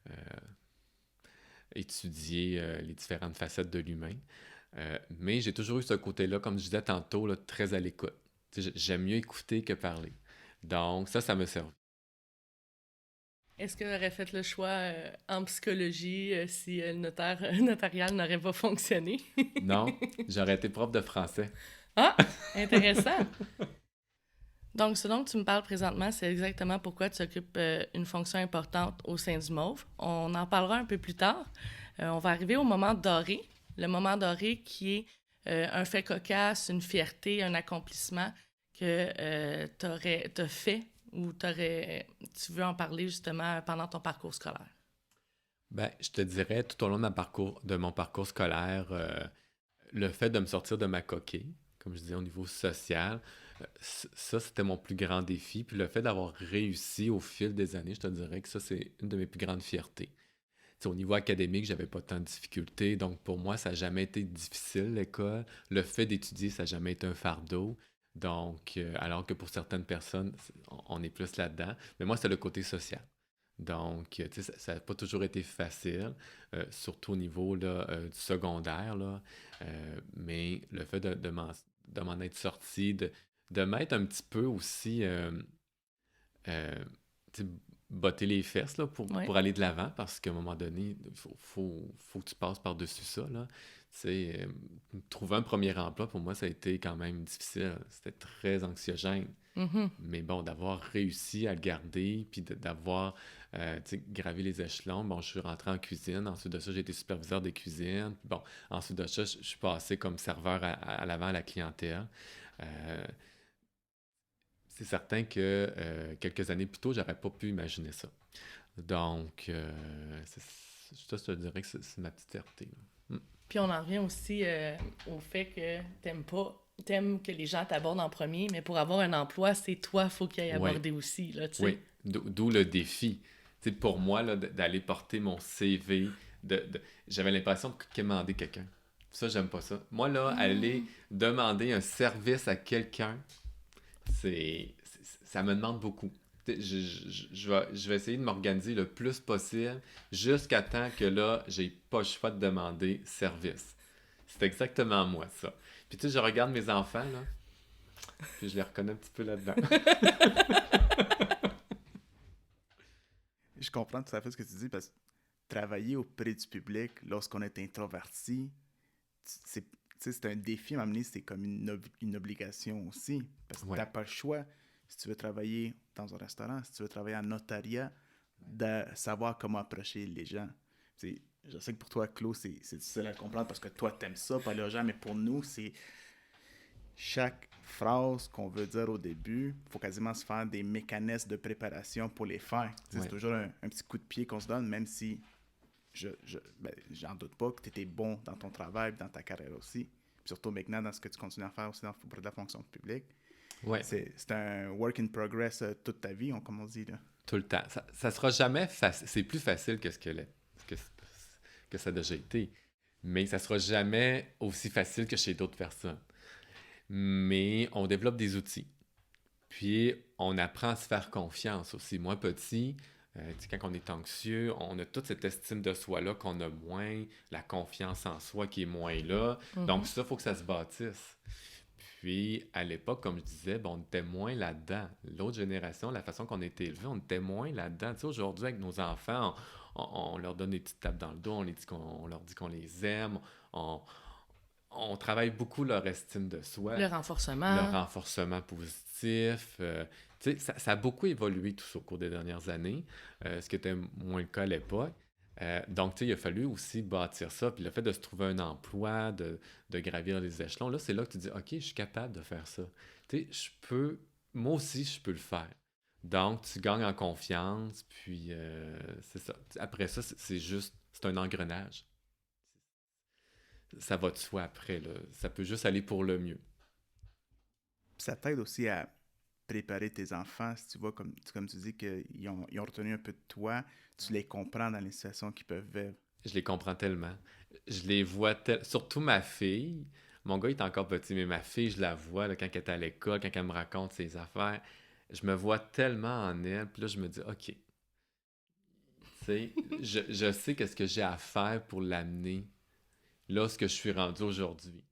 euh, étudier les différentes facettes de l'humain. Mais j'ai toujours eu ce côté-là, comme je disais tantôt, là, très à l'écoute. Tu sais, j'aime mieux écouter que parler. Donc, ça me sert. Est-ce que tu aurais fait le choix en psychologie si le notarial n'aurait pas fonctionné? Non, j'aurais été prof de français. Ah, intéressant! Donc, ce dont tu me parles présentement, c'est exactement pourquoi tu occupes une fonction importante au sein du MAUVE. On en parlera un peu plus tard. On va arriver au moment doré. Le moment doré qui est un fait cocasse, une fierté, un accomplissement que t'as fait ou tu veux en parler justement pendant ton parcours scolaire. Ben, je te dirais, tout au long de mon parcours scolaire, le fait de me sortir de ma coquille, comme je disais au niveau social, ça, c'était mon plus grand défi. Puis le fait d'avoir réussi au fil des années, je te dirais que ça, c'est une de mes plus grandes fiertés. T'sais, au niveau académique, j'avais pas tant de difficultés, donc pour moi, ça n'a jamais été difficile, l'école. Le fait d'étudier, ça n'a jamais été un fardeau. Donc, alors que pour certaines personnes, on est plus là-dedans. Mais moi, c'est le côté social. Donc, tu sais, ça n'a pas toujours été facile, surtout au niveau là, du secondaire, là. Mais le fait de m'en être sorti, de m'être un petit peu aussi euh, tu sais, botter les fesses là, Ouais. pour aller de l'avant, parce qu'à un moment donné, il faut que tu passes par-dessus ça. Là. Tu sais, trouver un premier emploi, pour moi, ça a été quand même difficile. C'était très anxiogène. Mhm. Mais bon, d'avoir réussi à le garder, puis d'avoir tu sais, gravé les échelons, bon, je suis rentré en cuisine. Ensuite de ça, j'ai été superviseur des cuisines. Puis bon, ensuite de ça, je suis passé comme serveur à l'avant à la clientèle. Euh, c'est certain que quelques années plus tôt, j'aurais pas pu imaginer ça. Donc, ça, je te dirais que c'est ma petite fierté. Là. Puis on en revient aussi au fait que t'aimes que les gens t'abordent en premier, mais pour avoir un emploi, c'est toi, faut qu'il y ait Oui, abordé aussi, là, tu sais. oui. D'où le défi. Tu sais, pour moi, là, d'aller porter mon CV, j'avais l'impression de quémander quelqu'un. Ça, j'aime pas ça. Moi, là, aller demander un service à quelqu'un, ça me demande beaucoup. Je vais essayer de m'organiser le plus possible jusqu'à temps que là, j'ai pas le choix de demander service. C'est exactement moi, ça. Puis tu sais, je regarde mes enfants, là, puis je les reconnais un petit peu là-dedans. Je comprends tout à fait ce que tu dis parce que travailler auprès du public lorsqu'on est introverti, c'est, tu sais, c'est un défi à m'amener, c'est comme une obligation aussi. Parce que tu Ouais. n'as pas le choix. Si tu veux travailler dans un restaurant, si tu veux travailler en notariat, de savoir comment approcher les gens. Je sais que pour toi, Claude, c'est difficile à comprendre parce que toi, tu aimes ça, parler aux gens, mais pour nous, c'est chaque phrases qu'on veut dire au début, il faut quasiment se faire des mécanismes de préparation pour les faire. Tu sais, Ouais. c'est toujours un petit coup de pied qu'on se donne, même si j'en doute pas que tu étais bon dans ton travail, dans ta carrière aussi. Puis surtout maintenant, dans ce que tu continues à faire aussi auprès de la fonction publique. Ouais, C'est un work in progress toute ta vie, comme on dit. Là. tout le temps. Ça sera jamais facile. C'est plus facile que ce que, que ça a déjà été. Mais ça sera jamais aussi facile que chez d'autres personnes. Mais on développe des outils. Puis, on apprend à se faire confiance aussi. Moi, petit, tu sais, quand on est anxieux, on a toute cette estime de soi-là qu'on a moins, la confiance en soi qui est moins là. Donc, ça, il faut que ça se bâtisse. Puis, à l'époque, comme je disais, ben, on était moins là-dedans. L'autre génération, la façon qu'on a été élevé, on était moins là-dedans. Tu sais, aujourd'hui, avec nos enfants, on leur donne des petites tapes dans le dos, on leur dit qu'on les aime, on travaille beaucoup leur estime de soi, Le renforcement. leur renforcement positif. Tu sais, ça a beaucoup évolué tout ça au cours des dernières années, ce qui était moins le cas à l'époque. Donc, tu sais, il a fallu aussi bâtir ça. Puis le fait de se trouver un emploi, de gravir les échelons, là, c'est là que tu dis, OK, je suis capable de faire ça. Tu sais, moi aussi, je peux le faire. Donc, tu gagnes en confiance, puis c'est ça. Après ça, c'est un engrenage. Ça va de soi après, là. Ça peut juste aller pour le mieux. Puis ça t'aide aussi à préparer tes enfants, si tu vois, comme tu dis, qu'ils ont retenu un peu de toi, tu les comprends dans les situations qu'ils peuvent vivre. Je les comprends tellement. Je les vois surtout ma fille. Mon gars il est encore petit, mais ma fille, je la vois là, quand elle est à l'école, quand elle me raconte ses affaires. Je me vois tellement en elle. Puis là, je me dis, OK, tu sais, je sais qu'est-ce que j'ai à faire pour l'amener là, ce que je suis rendu aujourd'hui.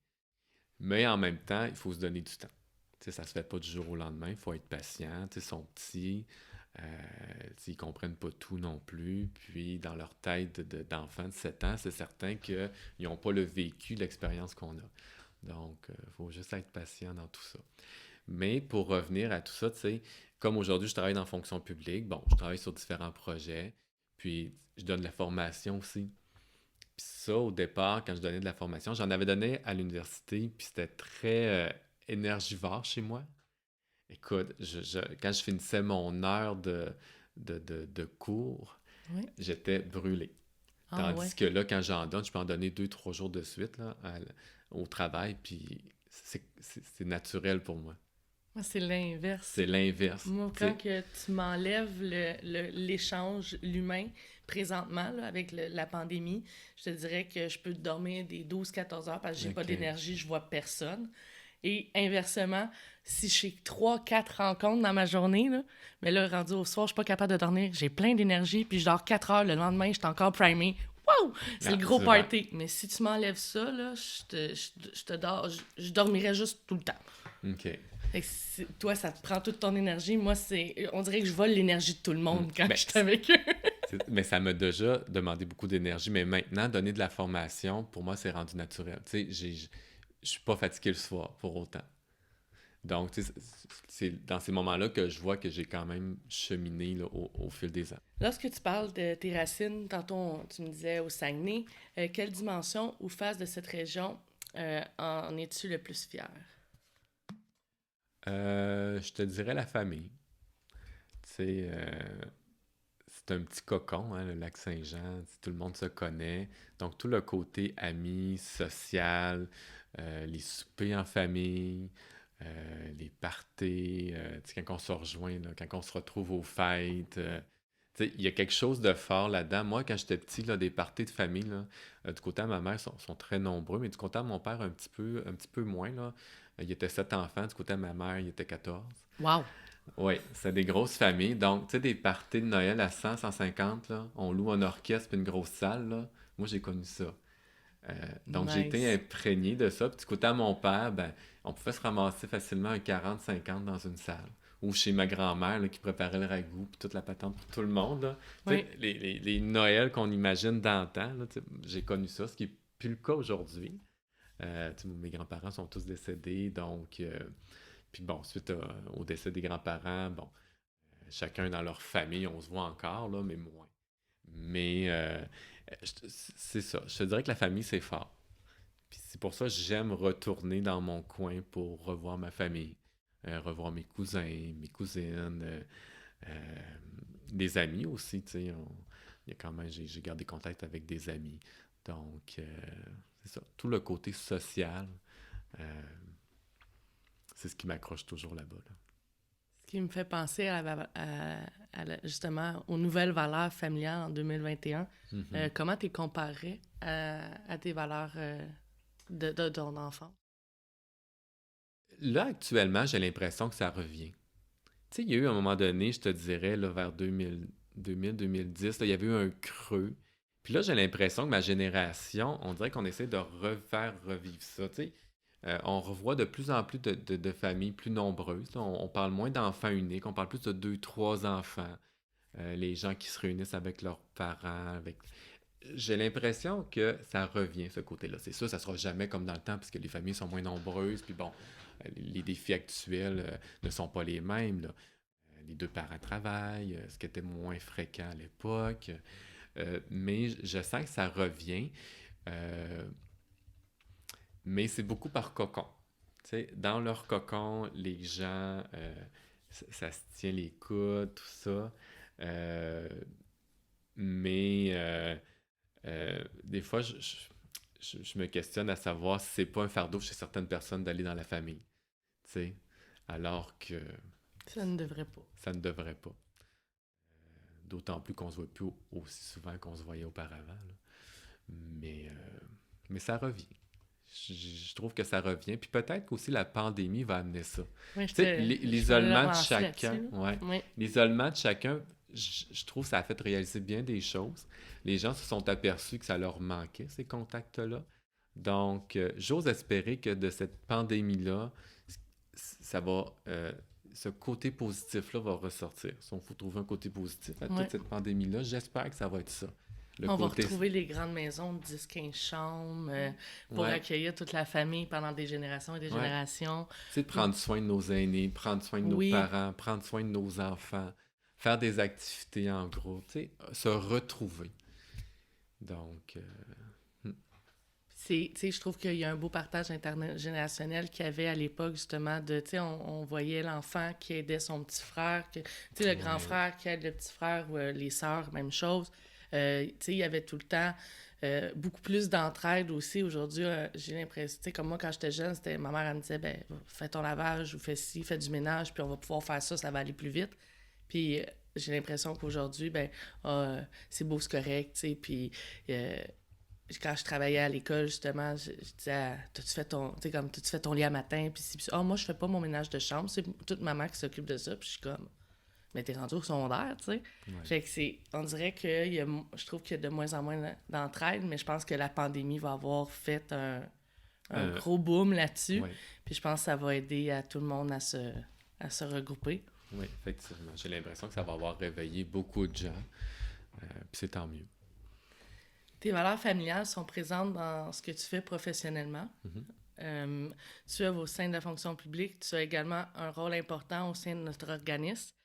Mais en même temps, il faut se donner du temps. Tu sais, ça se fait pas du jour au lendemain. Il faut être patient. Tu sais, ils sont petits. Ils comprennent pas tout non plus. Puis, dans leur tête d'enfants de 7 ans, c'est certain qu'ils n'ont pas le vécu, l'expérience qu'on a. Donc, il faut juste être patient dans tout ça. Mais pour revenir à tout ça, tu sais, comme aujourd'hui, je travaille dans la fonction publique, bon, je travaille sur différents projets, puis je donne de la formation aussi. Puis ça, au départ, quand je donnais de la formation, j'en avais donné à l'université, puis c'était très énergivore chez moi. Écoute, quand je finissais mon heure de cours, Oui. j'étais brûlé. Ah, Tandis ouais. que là, quand j'en donne, je peux en donner 2, 3 jours de suite là, au travail, puis c'est naturel pour moi. Moi, c'est l'inverse. C'est l'inverse. Moi, tu sais. quand que tu m'enlèves l'échange, l'humain, présentement, là, avec la pandémie, je te dirais que je peux dormir des 12-14 heures parce que j'ai pas Ok. d'énergie, je vois personne. Et inversement, si j'ai 3-4 rencontres dans ma journée, là, mais là, rendu au soir, je suis pas capable de dormir, j'ai plein d'énergie, puis je dors 4 heures, le lendemain, je suis encore primée. Wow! C'est le gros tu vois. party. Mais si tu m'enlèves ça, là, je dormirais juste tout le temps. OK. Fait que toi, ça te prend toute ton énergie. Moi, on dirait que je vole l'énergie de tout le monde quand Ben, je suis avec eux. Mais ça m'a déjà demandé beaucoup d'énergie. Mais maintenant, donner de la formation, pour moi, c'est rendu naturel. Tu sais, je suis pas fatigué le soir pour autant. Donc, tu sais, c'est dans ces moments-là que je vois que j'ai quand même cheminé là, au fil des ans. Lorsque tu parles de tes racines, tantôt tu me disais au Saguenay, quelle dimension ou phase de cette région en es-tu le plus fier? Je te dirais la famille. Tu sais, c'est un petit cocon, hein, le lac Saint-Jean. Tout le monde se connaît. Donc, tout le côté ami, social, les soupers en famille, les parties, tu sais, quand on se rejoint, là, quand on se retrouve aux fêtes. Tu sais, il y a quelque chose de fort là-dedans. Moi, quand j'étais petit, là, des parties de famille, là, du côté de ma mère, sont très nombreux, mais du côté de mon père, un petit peu moins. Là. Il y était 7 enfants. Du côté de ma mère, il y était 14. Wow! Oui, c'est des grosses familles. Donc, tu sais, des parties de Noël à 100, 150, là, on loue un orchestre puis une grosse salle, là. Moi, j'ai connu ça. Donc, j'ai été Nice. imprégné de ça. Puis, du côté à mon père, ben, on pouvait se ramasser facilement un 40, 50 dans une salle. Ou chez ma grand-mère, là, qui préparait le ragoût, puis toute la patente pour tout le monde, là. Tu sais, Oui. les Noëls qu'on imagine d'antan, là, tu sais, j'ai connu ça, ce qui n'est plus le cas aujourd'hui. Tu sais, mes grands-parents sont tous décédés, donc... puis bon, suite au décès des grands-parents, bon, chacun dans leur famille, on se voit encore, là, mais moins. Mais c'est ça. Je te dirais que la famille, c'est fort. Puis c'est pour ça que j'aime retourner dans mon coin pour revoir ma famille, revoir mes cousins, mes cousines, euh, des amis aussi, tu sais. Il y a quand même, j'ai gardé contact avec des amis. Donc, c'est ça. Tout le côté social, euh, c'est ce qui m'accroche toujours là-bas, là. Ce qui me fait penser justement aux nouvelles valeurs familiales en 2021. Mhm. Comment tu comparais à tes valeurs de ton enfant? Là, actuellement, j'ai l'impression que ça revient. Tu sais, il y a eu un moment donné, je te dirais, là, vers 2010, là, il y avait eu un creux. Puis là, j'ai l'impression que ma génération, on dirait qu'on essaie de refaire revivre ça. Tu sais, on revoit de plus en plus de familles plus nombreuses, là. On parle moins d'enfants uniques, on parle plus de deux, trois enfants. Les gens qui se réunissent avec leurs parents. J'ai l'impression que ça revient, ce côté-là. C'est sûr, ça sera jamais comme dans le temps, puisque les familles sont moins nombreuses. Puis bon, les défis actuels ne sont pas les mêmes, là. Les deux parents travaillent, ce qui était moins fréquent à l'époque. Mais je sens que ça revient. Euh, mais c'est beaucoup par cocon. Tu sais, dans leur cocon, les gens, ça se tient les coudes, tout ça. Euh, mais des fois, je me questionne à savoir si c'est pas un fardeau chez certaines personnes d'aller dans la famille. Tu sais, alors que Ça ne devrait pas. ça ne devrait pas. D'autant plus qu'on se voit plus aussi souvent qu'on se voyait auparavant, là. Mais, euh, mais ça revient. Je trouve que ça revient. Puis peut-être qu'aussi la pandémie va amener ça. Oui, Tu sais, je me l'isolement de relancer chacun, là-dessus. ouais. Oui. L'isolement de chacun, je trouve que ça a fait réaliser bien des choses. Les gens se sont aperçus que ça leur manquait, ces contacts-là. Donc, j'ose espérer que de cette pandémie-là, ça va, ce côté positif-là va ressortir. Si on faut trouver un côté positif à Ouais. toute cette pandémie-là, j'espère que ça va être ça. Le On va côté... retrouver les grandes maisons de 10-15 chambres pour Ouais, accueillir toute la famille pendant des générations et des ouais. générations. Tu sais, prendre soin de nos aînés, prendre soin de nos Oui, parents, prendre soin de nos enfants, faire des activités en groupe, tu sais, se retrouver. Donc, tu sais, je trouve qu'il y a un beau partage intergénérationnel qu'il y avait à l'époque, justement, de, tu sais, on voyait l'enfant qui aidait son petit frère, tu sais, le grand ouais, frère qui aide le petit frère, ou les sœurs, même chose. Tu sais, il y avait tout le temps beaucoup plus d'entraide aussi. Aujourd'hui, j'ai l'impression, tu sais, comme moi, quand j'étais jeune, c'était, ma mère, elle me disait, ben, fais ton lavage, ou fais ci, fais du ménage, puis on va pouvoir faire ça, ça va aller plus vite. Puis j'ai l'impression qu'aujourd'hui, ben, c'est beau, c'est correct, tu sais, puis... quand je travaillais à l'école, justement, je disais, t'as-tu fait ton, tu sais, comme, t'as-tu fait ton lit à matin? Puis moi, je fais pas mon ménage de chambre, c'est toute maman qui s'occupe de ça. Puis je suis comme, mais t'es rendu au secondaire, tu sais. ouais. Fait que on dirait que je trouve qu'il y a de moins en moins d'entraide, mais je pense que la pandémie va avoir fait un gros boom là-dessus. Ouais, Puis je pense que ça va aider à tout le monde à se regrouper. ouais, effectivement. J'ai l'impression que ça va avoir réveillé beaucoup de gens. Puis c'est tant mieux. Tes valeurs familiales sont présentes dans ce que tu fais professionnellement. Mhm. Tu œuvres au sein de la fonction publique. Tu as également un rôle important au sein de notre organisme.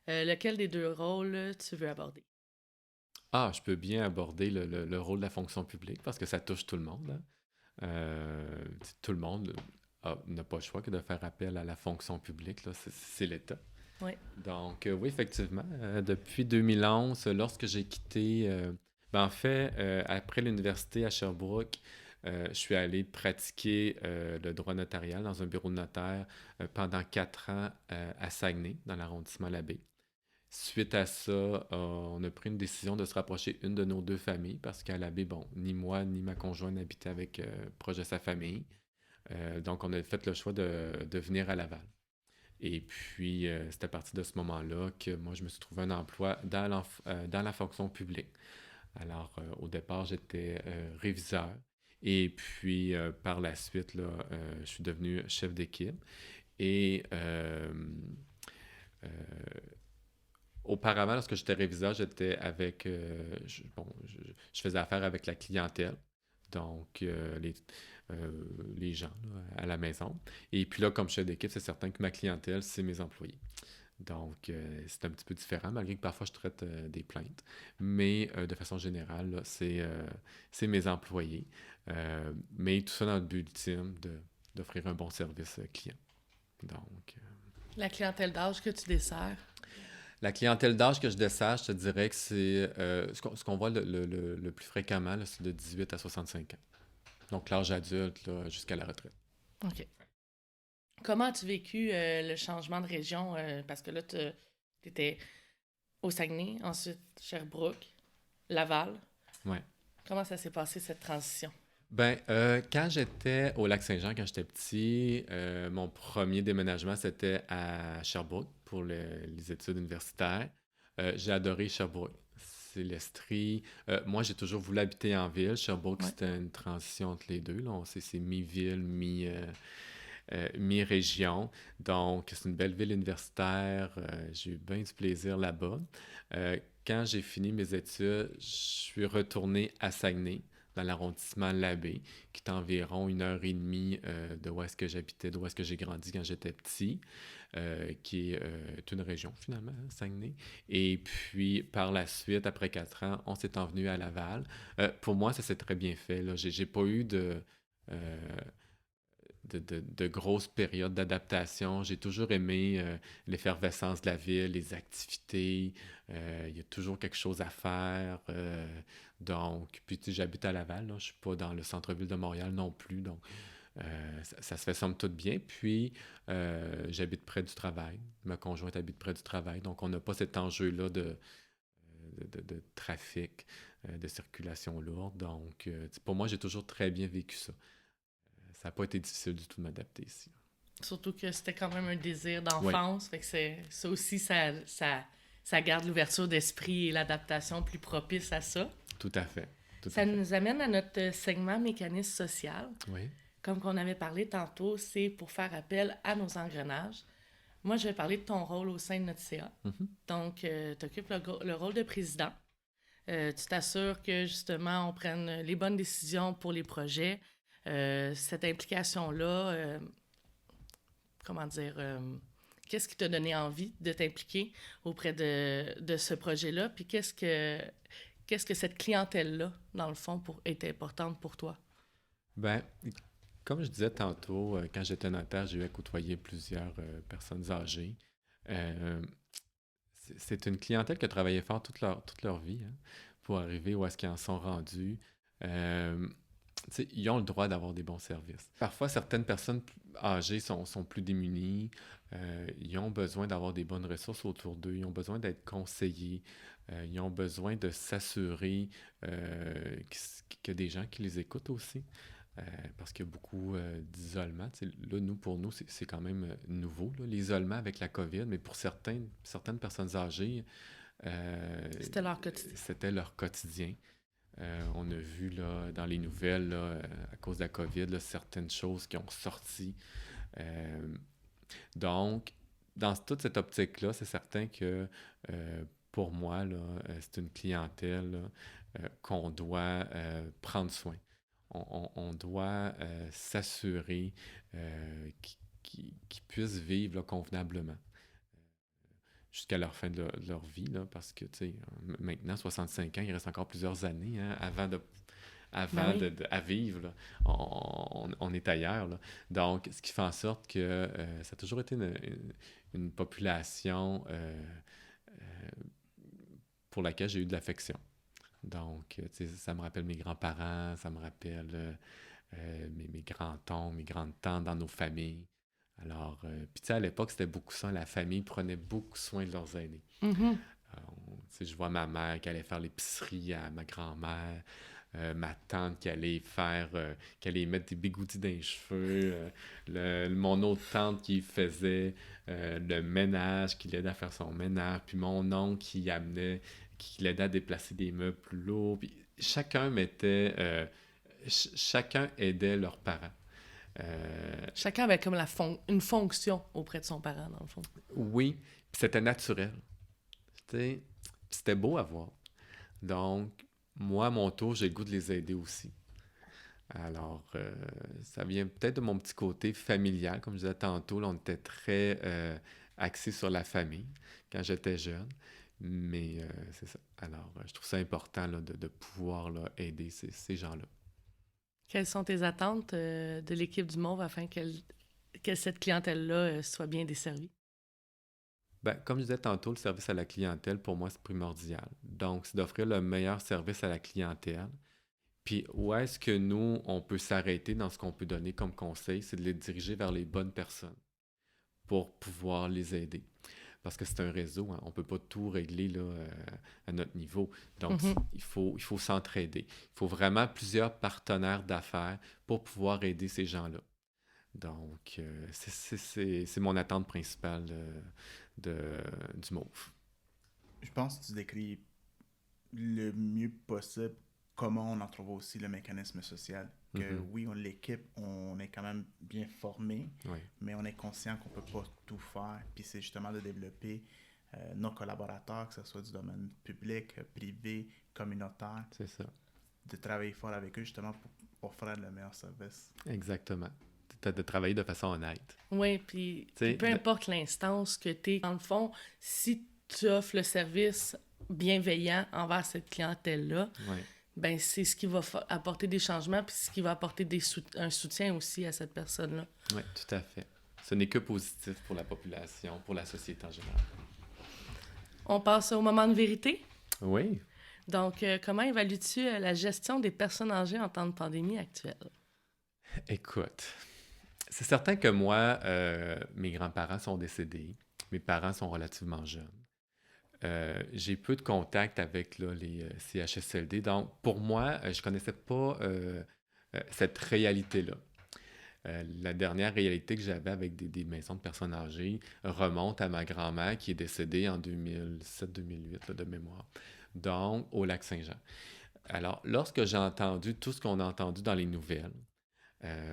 Lequel des deux rôles tu veux aborder? Ah, je peux bien aborder le rôle de la fonction publique parce que ça touche tout le monde, hein. Tout le monde n'a pas le choix que de faire appel à la fonction publique, là. C'est l'État. Oui. Donc, oui, effectivement, depuis 2011, lorsque j'ai quitté, ben, en fait, après l'université à Sherbrooke, je suis allé pratiquer le droit notarial dans un bureau de notaire pendant 4 ans à Saguenay, dans l'arrondissement Labbé. Suite à ça, on a pris une décision de se rapprocher une de nos deux familles parce qu'à Labbé, bon, ni moi ni ma conjointe n'habitaient avec proche de sa famille. Donc, on a fait le choix de venir à Laval. Et puis, c'est à partir de ce moment-là que moi, je me suis trouvé un emploi dans la fonction publique. Alors, au départ, j'étais réviseur. Et puis, par la suite, là, je suis devenu chef d'équipe. Et euh, auparavant, lorsque j'étais réviseur, j'étais avec... je faisais affaire avec la clientèle. Donc, les gens là, à la maison. Et puis là, comme chef d'équipe, c'est certain que ma clientèle, c'est mes employés. Donc, c'est un petit peu différent, malgré que parfois je traite des plaintes. Mais de façon générale, là, c'est mes employés. Mais tout ça dans le but ultime d'offrir un bon service client. Donc, La clientèle d'âge que tu desserres. la clientèle d'âge que je dessert, je te dirais que c'est ce qu'on voit le plus fréquemment, là, c'est de 18 à 65 ans. Donc, l'âge adulte là, jusqu'à la retraite. OK. Comment as-tu vécu le changement de région? Parce que là, tu étais au Saguenay, ensuite Sherbrooke, Laval. Ouais. Comment ça s'est passé, cette transition? Ben, quand j'étais au Lac-Saint-Jean, quand j'étais petit, mon premier déménagement, c'était à Sherbrooke pour les études universitaires. J'ai adoré Sherbrooke. C'est l'Estrie. Moi, j'ai toujours voulu habiter en ville. Sherbrooke, Ouais. c'était une transition entre les deux. Là. C'est mi-ville, mi-région. Donc, c'est une belle ville universitaire. J'ai eu bien du plaisir là-bas. Quand j'ai fini mes études, je suis retourné à Saguenay, dans l'arrondissement Labbé, qui est environ 1 heure et demie de où est-ce que j'habitais, d'où est-ce que j'ai grandi quand j'étais petit, qui est une région finalement, hein, Saguenay. Et puis, par la suite, après 4 ans, on s'est envenu à Laval. Pour moi, ça s'est très bien fait. Là. J'ai pas eu euh, de grosses périodes d'adaptation. J'ai toujours aimé l'effervescence de la ville, les activités. Il y a toujours quelque chose à faire. Donc, puis tu sais, j'habite à Laval, là, je suis pas dans le centre-ville de Montréal non plus. Donc, ça se fait somme toute bien. Puis, j'habite près du travail. Ma conjointe habite près du travail. Donc, on n'a pas cet enjeu-là de trafic, de circulation lourde. Donc, pour moi, j'ai toujours très bien vécu ça. Ça n'a pas été difficile du tout de m'adapter ici. Surtout que c'était quand même un désir Oui, d'enfance. Fait que ça aussi, ça garde l'ouverture d'esprit et l'adaptation plus propice à ça. tout à fait. Tout Ça à fait. nous amène à notre segment mécanisme social. Oui. Comme qu'on avait parlé tantôt, c'est pour faire appel à nos engrenages. Moi, je vais parler de ton rôle au sein de notre CA. Mhm. Donc, tu occupes le rôle de président. Tu t'assures que, justement, on prenne les bonnes décisions pour les projets. Cette implication-là, comment dire, qu'est-ce qui t'a donné envie de t'impliquer auprès de ce projet-là? Puis qu'est-ce que cette clientèle-là, dans le fond, est importante pour toi? Ben, comme je disais tantôt, quand j'étais notaire, j'ai eu à côtoyer plusieurs personnes âgées. Euh, c'est une clientèle qui a travaillé fort toute leur vie hein, pour arriver où est-ce qu'ils en sont rendus. Euh, Tu sais, ils ont le droit d'avoir des bons services. Parfois, certaines personnes âgées sont plus démunies. Ils ont besoin d'avoir des bonnes ressources autour d'eux. Ils ont besoin d'être conseillés. Ils ont besoin de s'assurer qu'il y a des gens qui les écoutent aussi. Parce qu'il y a beaucoup d'isolement. Tu sais, là, pour nous, c'est quand même nouveau, là, l'isolement avec la COVID, mais pour certaines personnes âgées, C'était leur quotidien. c'était leur quotidien. On a vu là, dans les nouvelles, là, à cause de la COVID, là, certaines choses qui ont sorti. Euh, donc, dans toute cette optique-là, c'est certain que pour moi, là, c'est une clientèle là, qu'on doit prendre soin. On doit s'assurer qu'ils puissent vivre là, convenablement jusqu'à leur fin de leur vie, là, parce que, tu sais, maintenant, 65 ans, il reste encore plusieurs années hein, Ben oui. à vivre. Là. On est ailleurs. Là. Donc, ce qui fait en sorte que ça a toujours été une population pour laquelle j'ai eu de l'affection. Donc, tu sais, ça me rappelle mes grands-parents, ça me rappelle mes grands-oncles, mes grandes-tantes dans nos familles. Alors, puis tu sais, à l'époque, c'était beaucoup ça. La famille prenait beaucoup soin de leurs aînés. Mhm. Tu sais, je vois ma mère qui allait faire l'épicerie à ma grand-mère, ma tante qui allait mettre des bigoudis dans les cheveux, mon autre tante qui faisait le ménage, qui l'aidait à faire son ménage, puis mon oncle qui l'aidait à déplacer des meubles plus lourds. Puis chacun aidait leurs parents. Chacun avait comme une fonction auprès de son parent, dans le fond. Oui, puis c'était naturel. Tu sais, c'était beau à voir. Donc, moi, à mon tour, j'ai le goût de les aider aussi. Alors, ça vient peut-être de mon petit côté familial. Comme je disais tantôt, là, on était très axé sur la famille quand j'étais jeune. Mais c'est ça. Alors, je trouve ça important là, de pouvoir là, aider ces gens-là. Quelles sont tes attentes de l'équipe du Mauve afin que cette clientèle-là soit bien desservie? Ben, comme je disais tantôt, le service à la clientèle, pour moi, c'est primordial. Donc, c'est d'offrir le meilleur service à la clientèle. Puis, où est-ce que nous, on peut s'arrêter dans ce qu'on peut donner comme conseil, c'est de les diriger vers les bonnes personnes pour pouvoir les aider. Parce que c'est un réseau, hein. On ne peut pas tout régler là, à notre niveau. Donc, Mhm. il faut s'entraider. Il faut vraiment plusieurs partenaires d'affaires pour pouvoir aider ces gens-là. Donc, c'est mon attente principale du MOVE. Je pense que tu décris le mieux possible comment on en trouve aussi le mécanisme social. Que Mhm. oui, l'équipe, on est quand même bien formé, Oui, mais on est conscient qu'on ne peut pas tout faire. Puis c'est justement de développer nos collaborateurs, que ce soit du domaine public, privé, communautaire, c'est ça. de travailler fort avec eux justement pour offrir le meilleur service. Exactement. De travailler de façon honnête. Oui, puis Tu sais, peu importe l'instance que tu es, dans le fond, si tu offres le service bienveillant envers cette clientèle-là, ouais, ben c'est ce qui va apporter des changements puis ce qui va apporter un soutien aussi à cette personne-là. ouais, tout à fait. Ce n'est que positif pour la population, pour la société en général. On passe au moment de vérité. Oui. Donc, comment évalues-tu la gestion des personnes âgées en temps de pandémie actuelle? Écoute, c'est certain que moi, mes grands-parents sont décédés. Mes parents sont relativement jeunes. J'ai peu de contact avec là, les CHSLD. Donc, pour moi, je ne connaissais pas cette réalité-là. La dernière réalité que j'avais avec des maisons de personnes âgées remonte à ma grand-mère qui est décédée en 2007-2008, là, de mémoire, donc au Lac-Saint-Jean. Alors, lorsque j'ai entendu tout ce qu'on a entendu dans les nouvelles,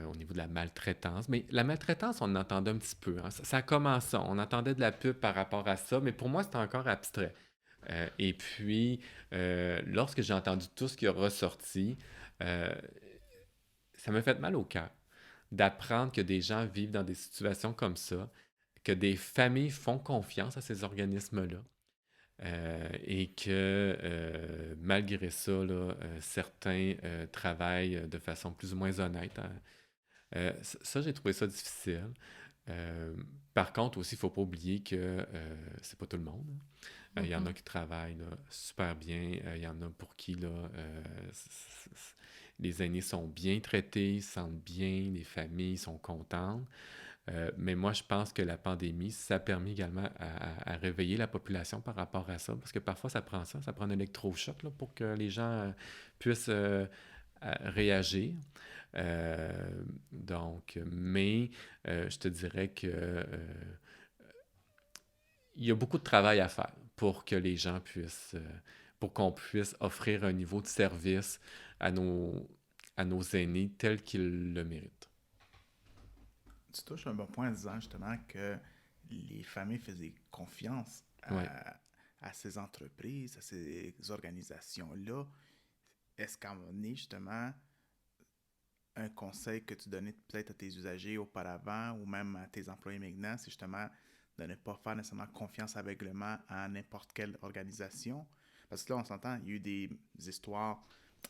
au niveau de la maltraitance. Mais la maltraitance, on en entendait un petit peu. Hein. Ça commençait. On entendait de la pub par rapport à ça, mais pour moi, c'était encore abstrait. Et puis, lorsque j'ai entendu tout ce qui est ressorti, euh, ça m'a fait mal au cœur d'apprendre que des gens vivent dans des situations comme ça, que des familles font confiance à ces organismes-là. Et que malgré ça, là, certains travaillent de façon plus ou moins honnête. Hein. Ça, j'ai trouvé ça difficile. Euh, Par contre, aussi, il ne faut pas oublier que c'est pas tout le monde. Hein. Il y en a qui travaillent là, super bien. Il y en a pour qui là, les aînés sont bien traités, ils se sentent bien, les familles sont contentes. Mais moi, je pense que la pandémie, ça a permis également à réveiller la population par rapport à ça, parce que parfois, ça prend un électrochoc là, pour que les gens puissent réagir. Mais je te dirais que il y a beaucoup de travail à faire pour que les gens puissent, pour qu'on puisse offrir un niveau de service à nos aînés tel qu'ils le méritent. Tu touches un bon point en disant justement que les familles faisaient confiance Ouais. à ces entreprises, à ces organisations-là. Est-ce qu'à un moment donné, justement, un conseil que tu donnais peut-être à tes usagers auparavant ou même à tes employés maintenant, c'est justement de ne pas faire nécessairement confiance aveuglément à n'importe quelle organisation? Parce que là, on s'entend, il y a eu des histoires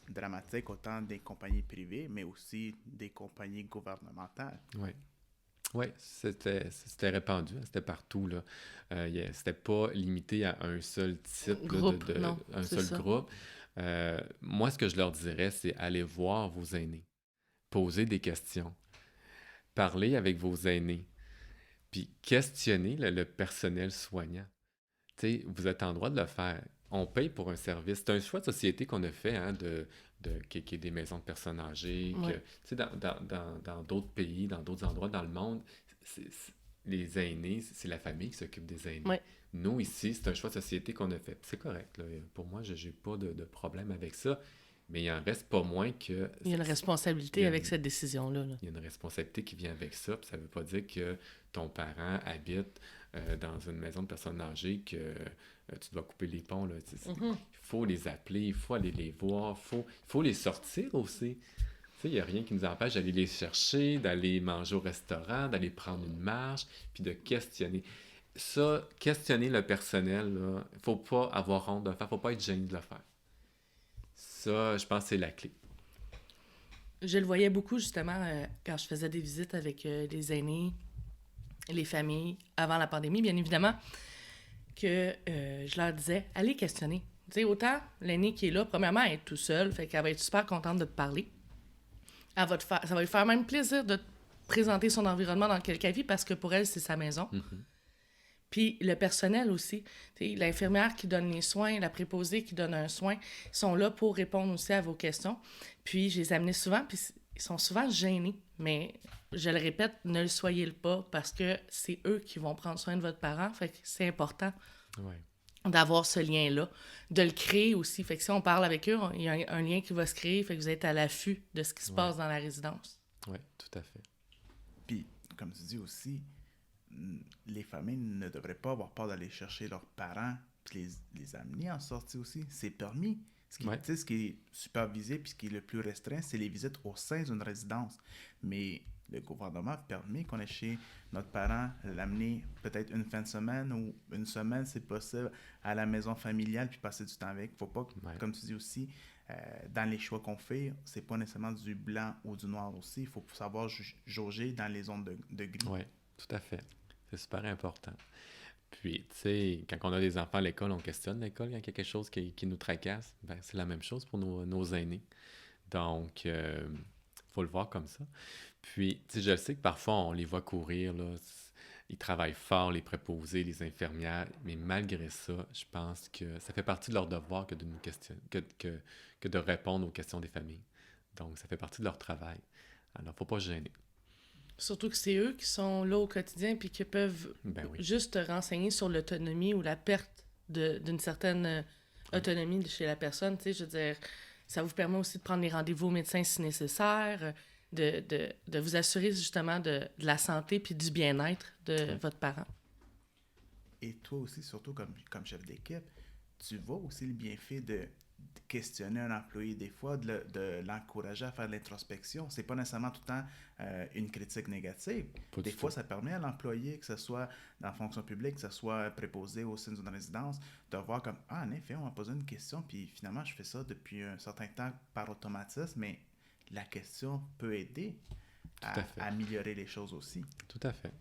dramatiques autant des compagnies privées, mais aussi des compagnies gouvernementales. Oui. Oui, c'était répandu, hein, c'était partout, là. C'était pas limité à un seul type, là, Groupe, non, un c'est seul ça. groupe. Moi, ce que je leur dirais, c'est aller voir vos aînés, poser des questions, parler avec vos aînés, puis questionner le personnel soignant. Tu sais, vous êtes en droit de le faire. On paye pour un service. C'est un choix de société qu'on a fait, hein, qu'il y ait des maisons de personnes âgées. Que, Ouais. tu sais, dans d'autres pays, dans d'autres endroits dans le monde, les aînés, c'est la famille qui s'occupe des aînés. Ouais. Nous, ici, c'est un choix de société qu'on a fait. C'est correct, là. Pour moi, je n'ai pas de problème avec ça. Mais il en reste pas moins que... Il y a une responsabilité il y a avec une- cette décision-là. Là. il y a une responsabilité qui vient avec ça. Puis ça ne veut pas dire que ton parent habite dans une maison de personnes âgées que tu dois couper les ponts. Là. Mhm. Il faut les appeler, il faut aller les voir, il faut les sortir aussi. Tu sais, il n'y a rien qui nous empêche d'aller les chercher, d'aller manger au restaurant, d'aller prendre une marche, puis de questionner. Ça, questionner le personnel, là, faut pas avoir honte de le faire, faut pas être gêné de le faire. Ça, je pense que c'est la clé. Je le voyais beaucoup, justement, quand je faisais des visites avec les aînés, les familles, avant la pandémie, bien évidemment, que je leur disais, allez questionner. Tu sais, autant l'aîné qui est là, premièrement, elle est tout seule, fait qu'elle va être super contente de te parler. Ça va lui faire même plaisir de te présenter son environnement dans lequel elle vit, parce que pour elle, c'est sa maison. Mhm. Puis le personnel aussi. Tu sais, l'infirmière qui donne les soins, la préposée qui donne un soin, ils sont là pour répondre aussi à vos questions. Puis je les amenais souvent, puis ils sont souvent gênés. Mais je le répète, ne le soyez pas, parce que c'est eux qui vont prendre soin de votre parent. Fait que c'est important Ouais. d'avoir ce lien-là, de le créer aussi. Fait que si on parle avec eux, il y a un lien qui va se créer, fait que vous êtes à l'affût de ce qui se passe dans la résidence. Ouais, tout à fait. Puis, comme tu dis aussi, les familles ne devraient pas avoir peur d'aller chercher leurs parents puis les amener en sortie aussi. C'est permis. Ouais. Tu sais, ce qui est supervisé puis ce qui est le plus restreint, c'est les visites au sein d'une résidence. Mais le gouvernement permet qu'on ait chez notre parent, l'amener peut-être une fin de semaine ou une semaine, c'est possible, à la maison familiale puis passer du temps avec. Faut pas, Ouais. comme tu dis aussi, dans les choix qu'on fait, c'est pas nécessairement du blanc ou du noir aussi. Il faut savoir jauger dans les zones de gris. Oui, tout à fait. C'est super important. Puis, tu sais, quand on a des enfants à l'école, on questionne l'école quand il y a quelque chose qui nous tracasse. Ben, c'est la même chose pour nos aînés. Donc, faut le voir comme ça. Puis, tu sais, je sais que parfois, on les voit courir, là. Ils travaillent fort, les préposés, les infirmières, mais malgré ça, je pense que ça fait partie de leur devoir que de nous questionner, que de répondre aux questions des familles. Donc, ça fait partie de leur travail. Alors, faut pas se gêner. Surtout que c'est eux qui sont là au quotidien puis qui peuvent Ben oui. juste te renseigner sur l'autonomie ou la perte d'une certaine autonomie chez la personne. Tu sais, je veux dire, ça vous permet aussi de prendre les rendez-vous au médecin si nécessaire, de vous assurer justement de la santé puis du bien-être de votre parent. Et toi aussi, surtout comme chef d'équipe, tu vois aussi le bienfait de questionner un employé des fois, de l'encourager à faire de l'introspection. C'est pas nécessairement tout le temps une critique négative. Pas Des du fois, tout. ça permet à l'employé, que ce soit dans la fonction publique, que ce soit préposé au sein d'une résidence, de voir comme, ah, en effet, on m'a posé une question, puis finalement, je fais ça depuis un certain temps par automatisme, mais la question peut aider Tout à fait. à améliorer les choses aussi. Tout à fait.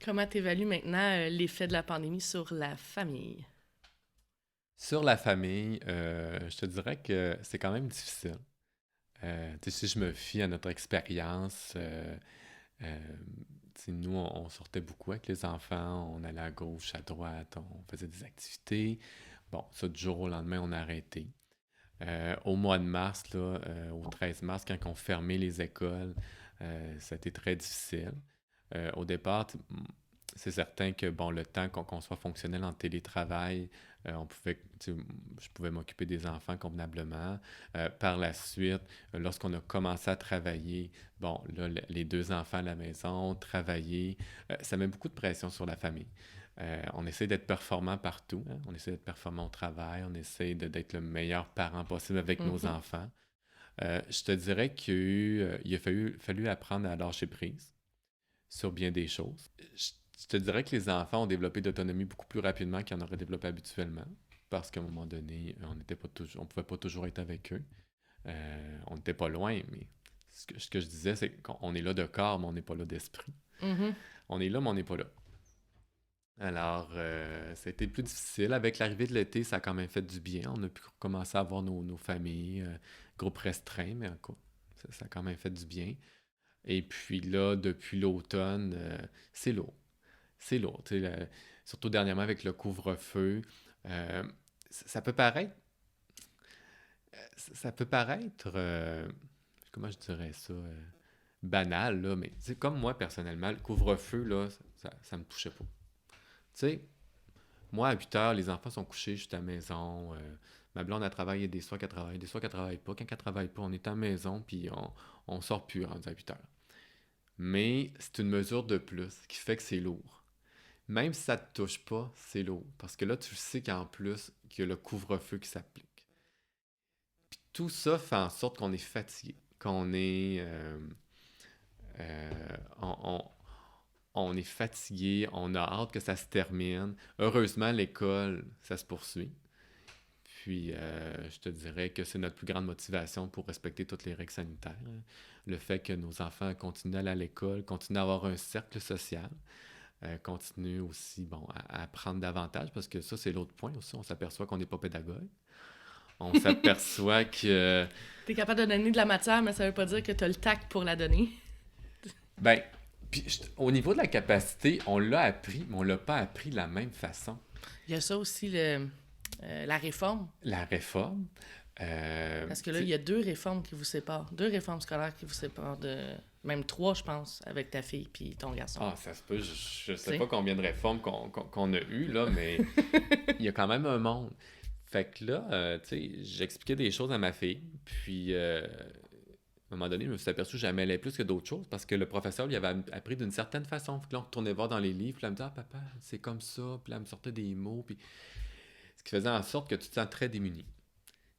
Comment tu évalues maintenant l'effet de la pandémie sur la famille? Sur la famille, je te dirais que c'est quand même difficile. Tu sais, si je me fie à notre expérience, euh, tu sais, nous, on sortait beaucoup avec les enfants, on allait à gauche, à droite, on faisait des activités. Bon, ça, du jour au lendemain, on a arrêté. Au mois de mars, là, au 13 mars, quand on fermait les écoles, ça a été très difficile. Au départ, c'est certain que bon, le temps qu'on soit fonctionnel en télétravail, je pouvais m'occuper des enfants convenablement. Par la suite, lorsqu'on a commencé à travailler, bon, là, les deux enfants à la maison, travailler, ça met beaucoup de pression sur la famille. On essaie d'être performant partout, hein. On essaie d'être performant au travail, on essaie d'être le meilleur parent possible avec nos enfants. Je te dirais qu'il a fallu apprendre à lâcher prise sur bien des choses. Je te dirais que les enfants ont développé d'autonomie beaucoup plus rapidement qu'ils en auraient développé habituellement, parce qu'à un moment donné, on pouvait pas toujours être avec eux. On n'était pas loin, mais ce que je disais, c'est qu'on est là de corps, mais on n'est pas là d'esprit. Mhm. On est là, mais on n'est pas là. Alors, ça a été plus difficile. Avec l'arrivée de l'été, ça a quand même fait du bien. On a pu commencer à voir nos familles, groupe restreint, mais encore, ça a quand même fait du bien. Et puis là, depuis l'automne, c'est lourd. C'est lourd. Tu sais, surtout dernièrement avec le couvre-feu. Euh, ça peut paraître. Ça peut paraître. Comment je dirais ça? Banal, là, mais c'est comme moi, personnellement, le couvre-feu, là, ça me touchait pas. Tu sais, moi, à 8 heures, les enfants sont couchés, je suis à la maison. Ma blonde, elle travaille des soirs qu'elle travaille, des soirs qu'elle travaille pas. Quand elle travaille pas, on est à la maison, puis on sort plus rendu à 8 heures. Mais c'est une mesure de plus qui fait que c'est lourd. Même si ça ne te touche pas, c'est lourd. Parce que là, tu sais qu'en plus, qu'il y a le couvre-feu qui s'applique. Puis tout ça fait en sorte qu'on est fatigué, qu'on est... on, on est fatigué, on a hâte que ça se termine. Heureusement, l'école, ça se poursuit. Puis, je te dirais que c'est notre plus grande motivation pour respecter toutes les règles sanitaires. Le fait que nos enfants continuent à aller à l'école, continuent à avoir un cercle social, continuent aussi à apprendre davantage, parce que ça, c'est l'autre point aussi. On s'aperçoit qu'on n'est pas pédagogue. On s'aperçoit que... T'es capable de donner de la matière, mais ça veut pas dire que t'as le tact pour la donner. Ben, puis au niveau de la capacité, on l'a appris, mais on l'a pas appris de la même façon. Il y a ça aussi, la réforme. La réforme... Parce que là, il y a 2 réformes qui vous séparent. 2 réformes scolaires qui vous séparent de... Même 3, je pense, avec ta fille puis ton garçon. Ah, ça se peut. Je sais pas combien de réformes qu'on a eues, là, mais il y a quand même un monde. Fait que là, tu sais, j'expliquais des choses à ma fille, puis à un moment donné, je me suis aperçu que j'aimais aller plus que d'autres choses, parce que le professeur lui avait appris d'une certaine façon. Puis là, on retournait voir dans les livres, puis là, elle me disait « Ah, papa, c'est comme ça », puis là, elle me sortait des mots, puis ce qui faisait en sorte que tu te sens très démuni.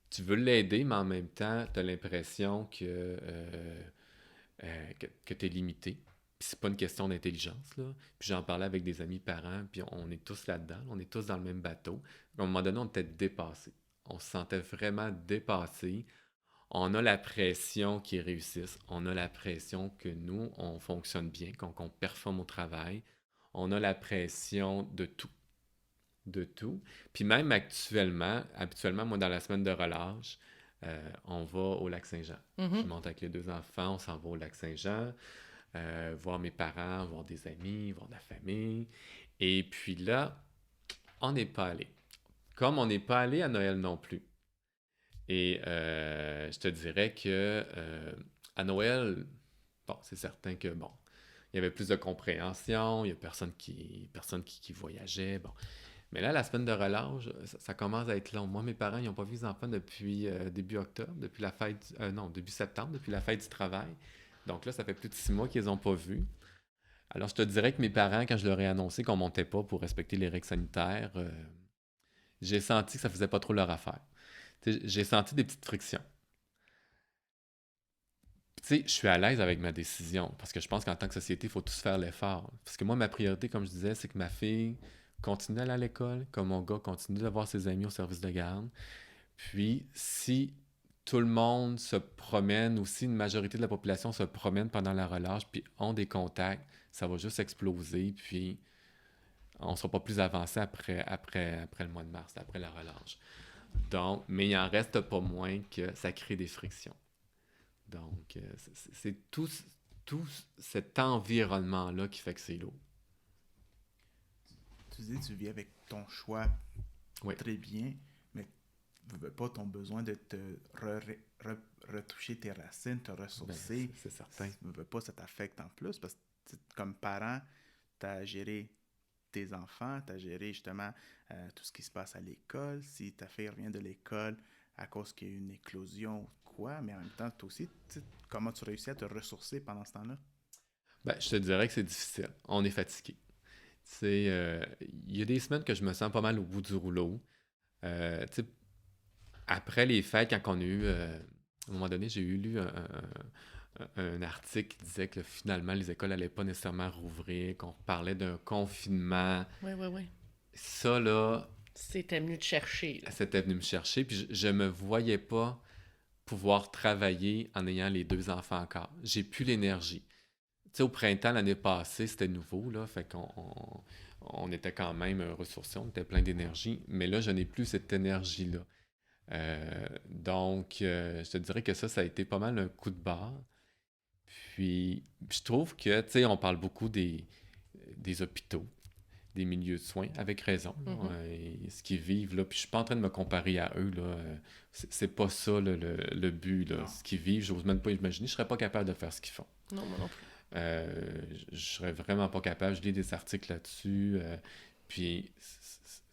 Tu veux l'aider, mais en même temps, tu as l'impression que tu es limité. Puis c'est pas une question d'intelligence, là. Puis j'en parlais avec des amis parents, puis on est tous là-dedans, on est tous dans le même bateau. À un moment donné, on était dépassés. On se sentait vraiment dépassés. On a la pression qu'ils réussissent. On a la pression que nous, on fonctionne bien, qu'on performe au travail. On a la pression de tout. De tout. Puis même habituellement, moi, dans la semaine de relâche, on va au Lac-Saint-Jean. Je monte avec les 2 enfants, on s'en va au Lac-Saint-Jean, voir mes parents, voir des amis, voir de la famille. Et puis là, on n'est pas allé. Comme on n'est pas allé à Noël non plus. Et je te dirais que à Noël, bon, c'est certain que, bon, il y avait plus de compréhension, il y a personne qui voyageait, bon. Mais là, la semaine de relâche, ça commence à être long. Moi, mes parents, ils n'ont pas vu les enfants depuis début octobre, depuis la fête... début septembre, depuis la fête du travail. Donc là, ça fait plus de 6 mois qu'ils les ont pas vus. Alors, je te dirais que mes parents, quand je leur ai annoncé qu'on montait pas pour respecter les règles sanitaires, j'ai senti que ça faisait pas trop leur affaire. T'sais, j'ai senti des petites frictions. Tu sais, je suis à l'aise avec ma décision, parce que je pense qu'en tant que société, il faut tous faire l'effort. Parce que moi, ma priorité, comme je disais, c'est que ma fille continue à aller à l'école, que mon gars continue d'avoir ses amis au service de garde. Puis, si tout le monde se promène, ou si une majorité de la population se promène pendant la relâche, puis ont des contacts, ça va juste exploser, puis on ne sera pas plus avancé après le mois de mars, après la relâche. Donc, mais il n'en reste pas moins que ça crée des frictions. Donc, c'est tout cet environnement-là qui fait que c'est lourd. Tu dis, tu vis avec ton choix très bien, mais tu veux pas ton besoin de te retoucher tes racines, te ressourcer. Ben, c'est certain. Tu veux pas, ça t'affecte en plus, parce que comme parent, tu as géré tes enfants, tu as géré justement tout ce qui se passe à l'école. Si ta fille revient de l'école à cause qu'il y a eu une éclosion ou quoi, mais en même temps, toi aussi, comment tu réussis à te ressourcer pendant ce temps-là? Ben, je te dirais que c'est difficile. On est fatigué. Il y a des semaines que je me sens pas mal au bout du rouleau. Après les fêtes, quand on a eu... à un moment donné, j'ai lu un article qui disait que finalement, les écoles n'allaient pas nécessairement rouvrir, qu'on parlait d'un confinement. Oui. Ça, là... C'était venu te chercher. Là. C'était venu me chercher, puis je me voyais pas pouvoir travailler en ayant les 2 enfants encore. J'ai plus l'énergie. Tu sais, au printemps, l'année passée, c'était nouveau, là, fait qu'on était quand même ressourcés, on était plein d'énergie, mais là, je n'ai plus cette énergie-là. Donc, je te dirais que ça a été pas mal un coup de barre. Puis, je trouve que, tu sais, on parle beaucoup des hôpitaux, des milieux de soins, avec raison. Et ce qu'ils vivent, là, puis je suis pas en train de me comparer à eux, là. C'est pas ça, là, le but, là. Ce qu'ils vivent, j'ose même pas imaginer, je serais pas capable de faire ce qu'ils font. Non, moi non plus. Je serais vraiment pas capable. Je lis des articles là-dessus. Puis,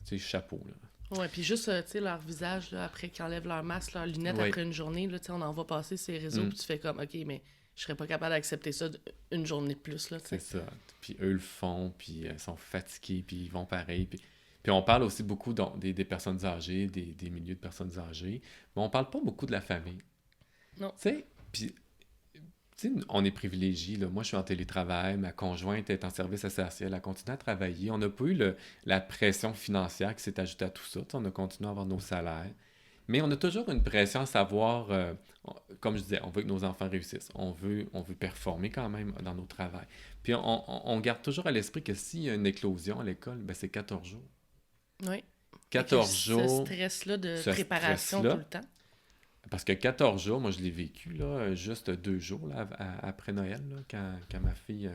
tu sais, chapeau, là. Ouais, puis juste, tu sais, leur visage, là, après qu'ils enlèvent leur masque, leurs lunettes après une journée, là, tu sais, on en va passer ces réseaux, puis tu fais comme, OK, mais je serais pas capable d'accepter ça une journée de plus, là, tu sais. C'est ça. Puis eux le font, puis ils sont fatigués, puis ils vont pareil. Puis on parle aussi beaucoup des personnes âgées, des milieux de personnes âgées, mais on parle pas beaucoup de la famille. Non. Tu sais, puis Tu sais, on est privilégiés, là. Moi, je suis en télétravail, ma conjointe est en service essentiel, elle continue à travailler. On n'a pas eu la pression financière qui s'est ajoutée à tout ça. Tu sais, on a continué à avoir nos salaires. Mais on a toujours une pression à savoir, comme je disais, on veut que nos enfants réussissent. On veut performer quand même dans nos travails. Puis on garde toujours à l'esprit que s'il y a une éclosion à l'école, ben c'est 14 jours. Oui. 14 Ce jours, stress-là de ce préparation stress-là, tout le temps. parce que 14 jours, moi je l'ai vécu, là, juste 2 jours là, après Noël, là, quand ma fille,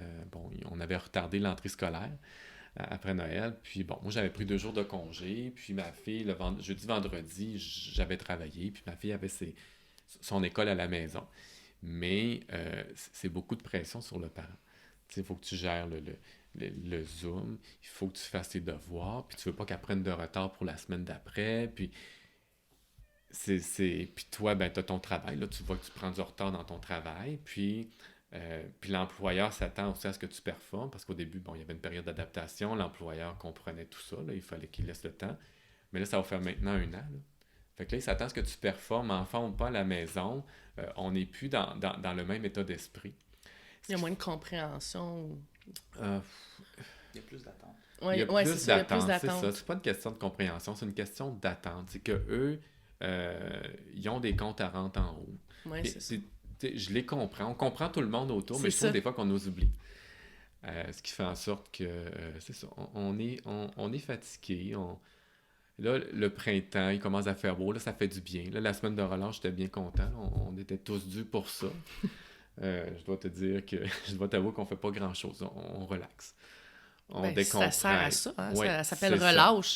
on avait retardé l'entrée scolaire après Noël, puis bon, moi j'avais pris 2 jours de congé, puis ma fille, jeudi, vendredi, j'avais travaillé, puis ma fille avait son école à la maison. Mais c'est beaucoup de pression sur le parent. Tu sais, il faut que tu gères le Zoom, il faut que tu fasses tes devoirs, puis tu veux pas qu'elle prenne de retard pour la semaine d'après, puis puis toi, ben, tu as ton travail, là, tu vois que tu prends du retard dans ton travail, puis l'employeur s'attend aussi à ce que tu performes, parce qu'au début, bon, il y avait une période d'adaptation, l'employeur comprenait tout ça, là, il fallait qu'il laisse le temps, mais là, ça va faire maintenant 1 an, là. Fait que là, il s'attend à ce que tu performes, enfant ou pas, à la maison, on n'est plus dans le même état d'esprit. Il y a moins de compréhension. Euh, Il y a plus d'attente. Oui, il y a ouais, plus c'est ça, il y a plus d'attente, c'est ça. d'attente. C'est pas une question de compréhension, c'est une question d'attente. C'est que eux, ils ont des comptes à rente en haut. Oui, Et c'est ça. je les comprends. On comprend tout le monde autour, C'est mais je trouve ça. des fois qu'on nous oublie. Ce qui fait en sorte que, c'est ça, on est fatigué. Là, le printemps, il commence à faire beau. Là, ça fait du bien. Là, la semaine de relâche, j'étais bien content. On était tous dus pour ça. Je dois te dire que, je dois t'avouer qu'on fait pas grand-chose. On relaxe. On Ben, ça sert à décompresse. ça, hein. Ouais, Ça s'appelle c'est ça. relâche.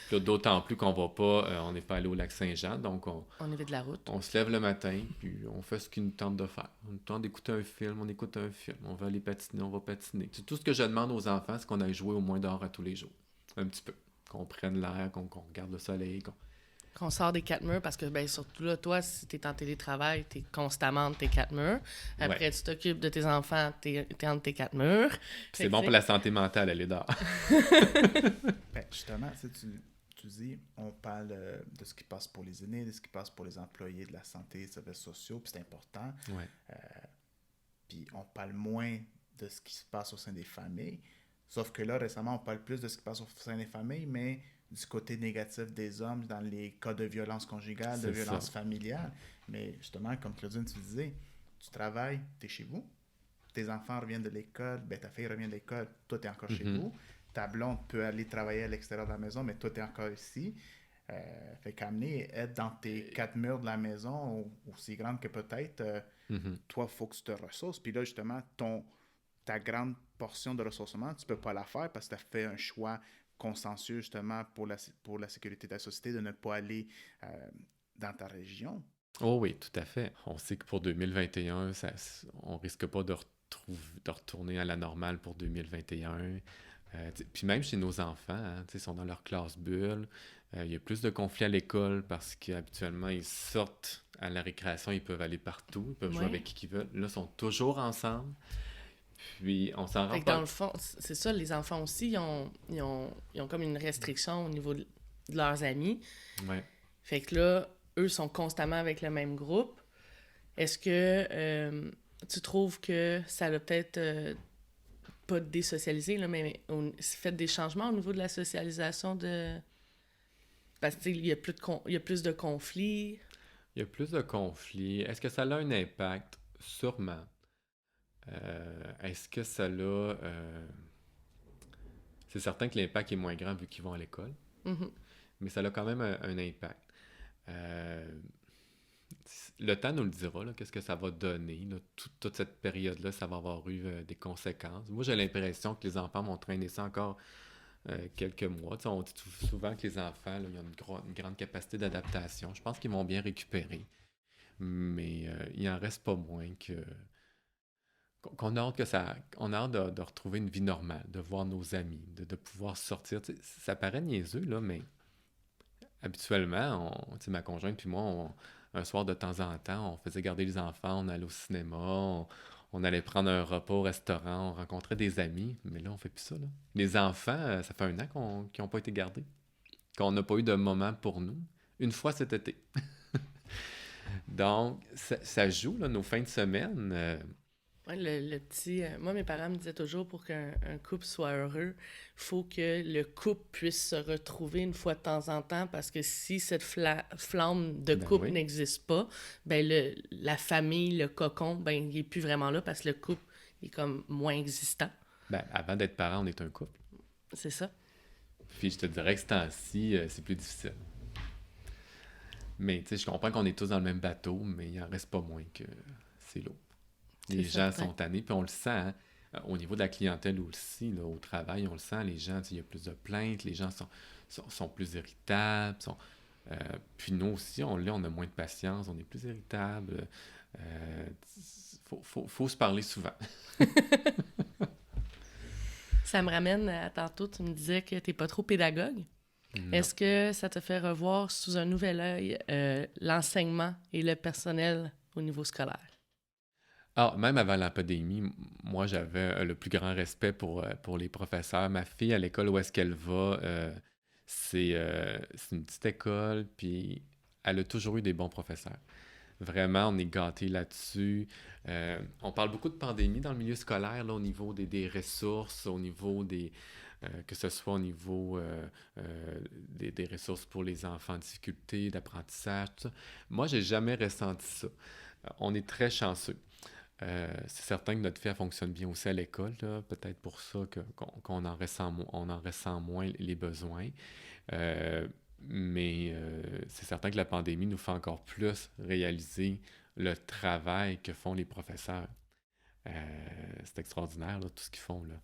Puis là, d'autant plus qu'on va pas, on n'est pas allé au lac Saint-Jean, donc On est de la route. on se lève le matin, puis on fait ce qu'il nous tente de faire. On nous tente d'écouter un film, on écoute un film. On va aller patiner, on va patiner. Tout ce que je demande aux enfants, c'est qu'on aille jouer au moins dehors à tous les jours. Un petit peu. Qu'on prenne l'air, qu'on regarde le soleil. Qu'on sort des 4 murs, parce que, ben, surtout là, toi, si t'es en télétravail, t'es constamment entre tes 4 murs. Après, Ouais. tu t'occupes de tes enfants, t'es entre tes 4 murs. Puis Fait c'est que, bon tu pour la santé mentale, aller dehors. Ben, justement, tu dis, on parle de ce qui passe pour les aînés, de ce qui passe pour les employés de la santé, des services sociaux, puis c'est important. Ouais. Puis on parle moins de ce qui se passe au sein des familles. Sauf que là, récemment, on parle plus de ce qui passe au sein des familles, mais du côté négatif des hommes dans les cas de violence conjugale, de C'est violence ça. familiale. Mais justement, comme Claudine, tu disais, tu travailles, tu es chez vous, tes enfants reviennent de l'école, ben, ta fille revient de l'école, toi, tu es encore chez Mhm. vous. Ta blonde peut aller travailler à l'extérieur de la maison, mais toi, tu es encore ici. Fait qu'amener, être dans tes 4 murs de la maison, aussi grande que peut-être, Mhm. toi, il faut que tu te ressources. Puis là, justement, ta grande portion de ressourcement, tu ne peux pas la faire parce que tu as fait un choix consensueux, justement, pour la sécurité de ta société, de ne pas aller dans ta région. Oh oui, tout à fait. On sait que pour 2021, on risque pas de retourner à la normale pour 2021. Puis même chez nos enfants, hein, ils sont dans leur classe bulle. Il y a plus de conflits à l'école parce qu'habituellement, ils sortent à la récréation, ils peuvent aller partout, ils peuvent jouer Ouais. avec qui ils veulent. Là, ils sont toujours ensemble. Puis on s'en rend Fait que dans pas. le fond, c'est ça, les enfants aussi, ils ont comme une restriction au niveau de leurs amis. Ouais. Fait que là, eux sont constamment avec le même groupe. Est-ce que tu trouves que ça a peut-être pas désocialisé, là, mais fait des changements au niveau de la socialisation de... Parce que, tu sais, il y a plus de conflits. Il y a plus de conflits. Est-ce que ça a un impact? Sûrement. Est-ce que ça l'a... C'est certain que l'impact est moins grand vu qu'ils vont à l'école, Mhm. mais ça a quand même un impact. Le temps nous le dira, là, qu'est-ce que ça va donner. Là, toute cette période-là, ça va avoir eu des conséquences. Moi, j'ai l'impression que les enfants vont traîner ça encore quelques mois. Tu sais, on dit souvent que les enfants, là, ils ont une grande capacité d'adaptation. Je pense qu'ils vont bien récupérer, mais il en reste pas moins qu'on a hâte on a hâte de retrouver une vie normale, de voir nos amis, de pouvoir sortir. Tu sais, ça paraît niaiseux, là, mais habituellement, tu sais, ma conjointe puis moi, un soir de temps en temps, on faisait garder les enfants, on allait au cinéma, on allait prendre un repas au restaurant, on rencontrait des amis, mais là, on fait plus ça, là. Les enfants, ça fait 1 an qu'ils n'ont pas été gardés, qu'on n'a pas eu de moment pour nous. Une fois cet été. Donc, ça joue, là, nos fins de semaine. Ouais, le petit. Moi, mes parents me disaient toujours pour qu'un couple soit heureux, il faut que le couple puisse se retrouver une fois de temps en temps parce que si cette flamme de Ben couple oui. n'existe pas, ben la famille, le cocon, ben il n'est plus vraiment là parce que le couple est comme moins existant. Ben, avant d'être parent, on est un couple. C'est ça. Puis je te dirais que ce temps-ci, c'est plus difficile. Mais tu sais, je comprends qu'on est tous dans le même bateau, mais il en reste pas moins que c'est lourd. C'est Les gens certain. sont tannés, puis on le sent, hein. Au niveau de la clientèle aussi, là, au travail, on le sent, les gens, tu sais, il y a plus de plaintes, les gens sont plus irritables, euh, puis nous aussi, on a moins de patience, on est plus irritable. Faut se parler souvent. Ça me ramène à tantôt, tu me disais que t'es pas trop pédagogue. Non. Est-ce que ça te fait revoir sous un nouvel œil l'enseignement et le personnel au niveau scolaire? Ah, même avant la pandémie, moi, j'avais le plus grand respect pour les professeurs. Ma fille, à l'école où est-ce qu'elle va, c'est une petite école, puis elle a toujours eu des bons professeurs. Vraiment, on est gâtés là-dessus. On parle beaucoup de pandémie dans le milieu scolaire, là, au niveau des ressources, au niveau que ce soit au niveau des ressources pour les enfants en difficulté, d'apprentissage, tout ça. Moi, j'ai jamais ressenti ça. On est très chanceux. C'est certain que notre fille elle fonctionne bien aussi à l'école, là. Peut-être pour ça qu'on en ressent, on en ressent moins les besoins. Euh, mais c'est certain que la pandémie nous fait encore plus réaliser le travail que font les professeurs. C'est extraordinaire, là, tout ce qu'ils font, là.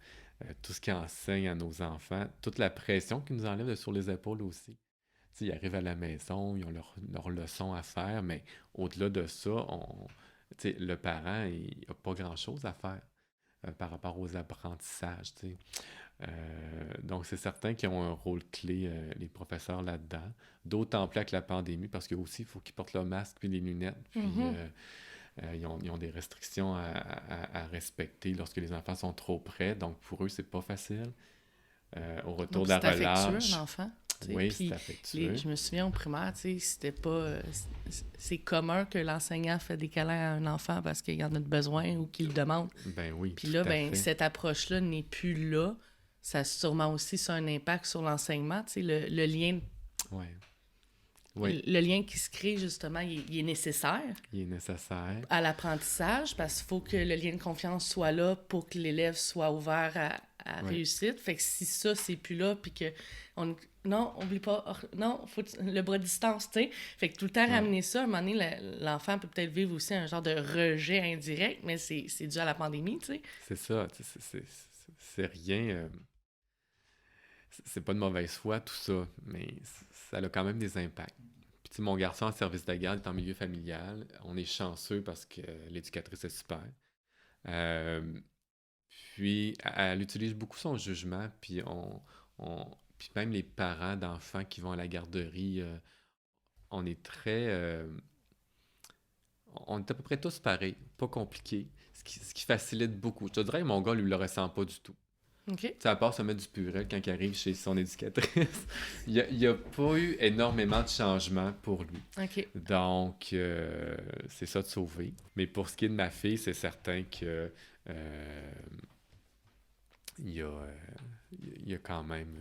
Tout ce qu'ils enseignent à nos enfants, toute la pression qu'ils nous enlèvent de sur les épaules aussi. Tu sais, ils arrivent à la maison, ils ont leurs leçons à faire, mais au-delà de ça, tu sais, le parent, il n'a pas grand-chose à faire par rapport aux apprentissages. Tu sais. Donc, c'est certain qu'ils ont un rôle clé, les professeurs, là-dedans. D'autant plus avec la pandémie, parce qu'aussi, il faut qu'ils portent le masque puis les lunettes. Puis, ils ont des restrictions à respecter lorsque les enfants sont trop près. Donc, pour eux, c'est pas facile. Au retour Donc, de la c'est affectueux, un relâche, enfant. Tu sais. oui, Puis c'est affectueux. je me souviens au primaire, tu sais, c'était pas... c'est commun que l'enseignant fait des câlins à un enfant parce qu'il y en a de besoin ou qu'il le demande. Ben oui, Puis tout là, à ben, fait. cette approche-là n'est plus là. Ça a sûrement aussi ça, un impact sur l'enseignement. Tu sais, le lien, Ouais. Oui, le lien qui se crée, justement, il est nécessaire il est nécessaire. à l'apprentissage parce qu'il faut que le lien de confiance soit là pour que l'élève soit ouvert à Oui. réussite. Fait que si ça, c'est plus là, puis que... non, oublie pas, non, faut le bras de distance, tu sais. Fait que tout le temps Ouais. ramener ça, à un moment donné, l'enfant peut peut-être vivre aussi un genre de rejet indirect, mais c'est dû à la pandémie, tu sais. C'est ça, tu sais, c'est rien. C'est pas de mauvaise foi, tout ça, mais ça a quand même des impacts. Puis, tu sais, mon garçon en service de garde est en milieu familial. On est chanceux parce que l'éducatrice est super. Euh, Puis, elle utilise beaucoup son jugement, puis puis même les parents d'enfants qui vont à la garderie, on est on est à peu près tous pareils, pas compliqué, ce qui facilite beaucoup. Je te dirais que mon gars, lui, le ressent pas du tout. OK. Tu sais, à part se mettre du purée quand il arrive chez son éducatrice, il y a pas eu énormément de changements pour lui. OK. Donc, c'est ça de sauver. Mais pour ce qui est de ma fille, c'est certain que il y a, il y a quand même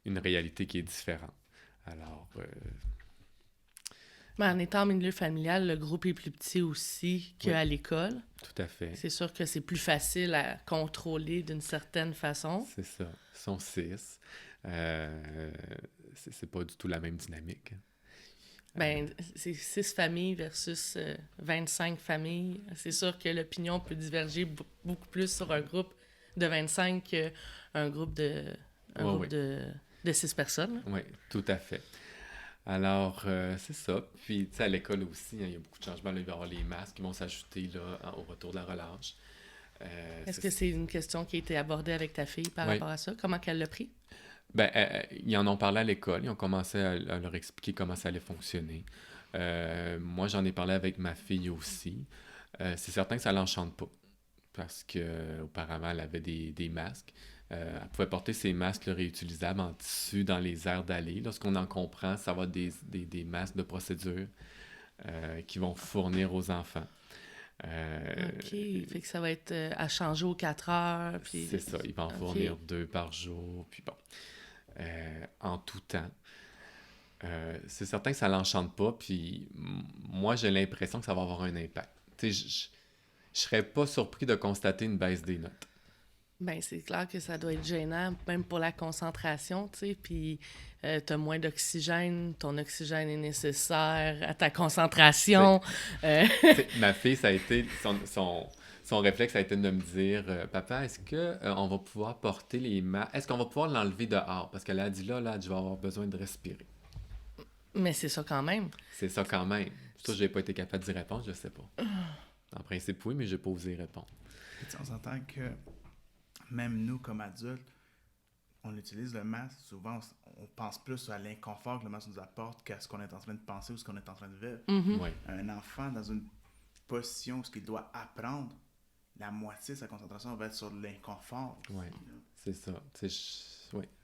une réalité qui est différente. Alors, Mais en étant en milieu familial, le groupe est plus petit aussi qu'à Oui. l'école. tout à fait. C'est sûr que c'est plus facile à contrôler d'une certaine façon. C'est ça. Ils sont 6. C'est pas du tout la même dynamique. Ben, c'est 6 familles versus 25 familles. C'est sûr que l'opinion peut diverger beaucoup plus sur un groupe de 25 qu'un groupe de, un Ouais, groupe ouais. de 6 personnes. Là. Oui, tout à fait. Alors, c'est ça. Puis, tu sais, à l'école aussi, hein, il y a beaucoup de changements. Là, il va y avoir les masques qui vont s'ajouter là, au retour de la relâche. Est-ce que c'est une question qui a été abordée avec ta fille par Oui. rapport à ça? Comment qu'elle l'a pris? Ben, ils en ont parlé à l'école. Ils ont commencé à leur expliquer comment ça allait fonctionner. Moi, j'en ai parlé avec ma fille aussi. C'est certain que ça l'enchante pas. Parce qu'auparavant, elle avait des masques. Elle pouvait porter ces masques là, réutilisables en tissu dans les aires d'aller. Lorsqu'on en comprend, ça va être des masques de procédure qui vont fournir aux enfants. OK. Fait que ça va être à changer aux 4 heures. Puis... C'est ça. Il va en fournir 2 par jour. Puis bon, en tout temps. C'est certain que ça l'enchante pas. Puis moi, j'ai l'impression que ça va avoir un impact. Tu sais, je serais pas surpris de constater une baisse des notes. Ben, c'est clair que ça doit être gênant, même pour la concentration, tu sais, puis t'as moins d'oxygène, ton oxygène est nécessaire à ta concentration. Ma fille, ça a été, son réflexe a été de me dire, Papa, est-ce que on va pouvoir porter les masques, est-ce qu'on va pouvoir l'enlever dehors? Parce qu'elle a dit là, je vais avoir besoin de respirer. Mais c'est ça quand même. C'est ça quand même. Ça, j'ai pas été capable d'y répondre, je sais pas. En principe, oui, mais j'ai pas osé répondre. On s'entend que même nous, comme adultes, on utilise le masque. Souvent, on pense plus à l'inconfort que le masque nous apporte qu'à ce qu'on est en train de penser ou ce qu'on est en train de vivre. Mm-hmm. Oui. Un enfant dans une position où il doit apprendre, la moitié de sa concentration va être sur l'inconfort. Oui, c'est ça.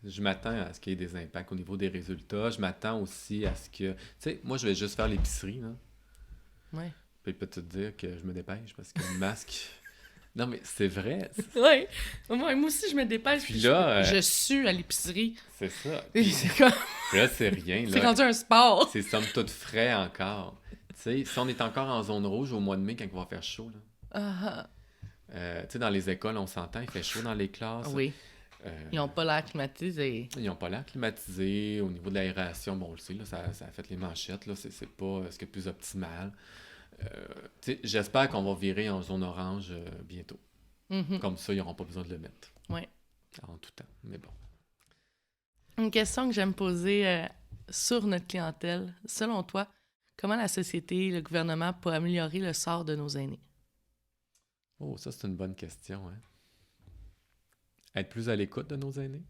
Je m'attends à ce qu'il y ait des impacts au niveau des résultats. Je m'attends aussi à ce que... Tu sais, moi, je vais juste faire l'épicerie, là. Oui. Puis peut-être dire que je me dépêche parce que le masque... Non, mais c'est vrai. Oui. Moi aussi, je me dépêche. Puis là... Je sue à l'épicerie. C'est ça. Puis c'est comme... Là, c'est rien. C'est là. rendu un sport. C'est somme toute frais encore. Tu sais, si on est encore en zone rouge au mois de mai quand il va faire chaud, là. Tu sais, dans les écoles, on s'entend, il fait chaud dans les classes. Oui. Ils n'ont pas l'air climatisé. Ils n'ont pas l'air climatisé. Au niveau de l'aération, bon, on le sait, là, ça a fait les manchettes. Là, c'est pas ce qui est plus optimal. J'espère qu'on va virer en zone orange bientôt. Mm-hmm. Comme ça, ils n'auront pas besoin de le mettre. Oui. En tout temps. Mais bon. Une question que j'aime poser sur notre clientèle. Selon toi, comment la société, le gouvernement peut améliorer le sort de nos aînés? Oh, ça, c'est une bonne question. Hein? Être plus à l'écoute de nos aînés.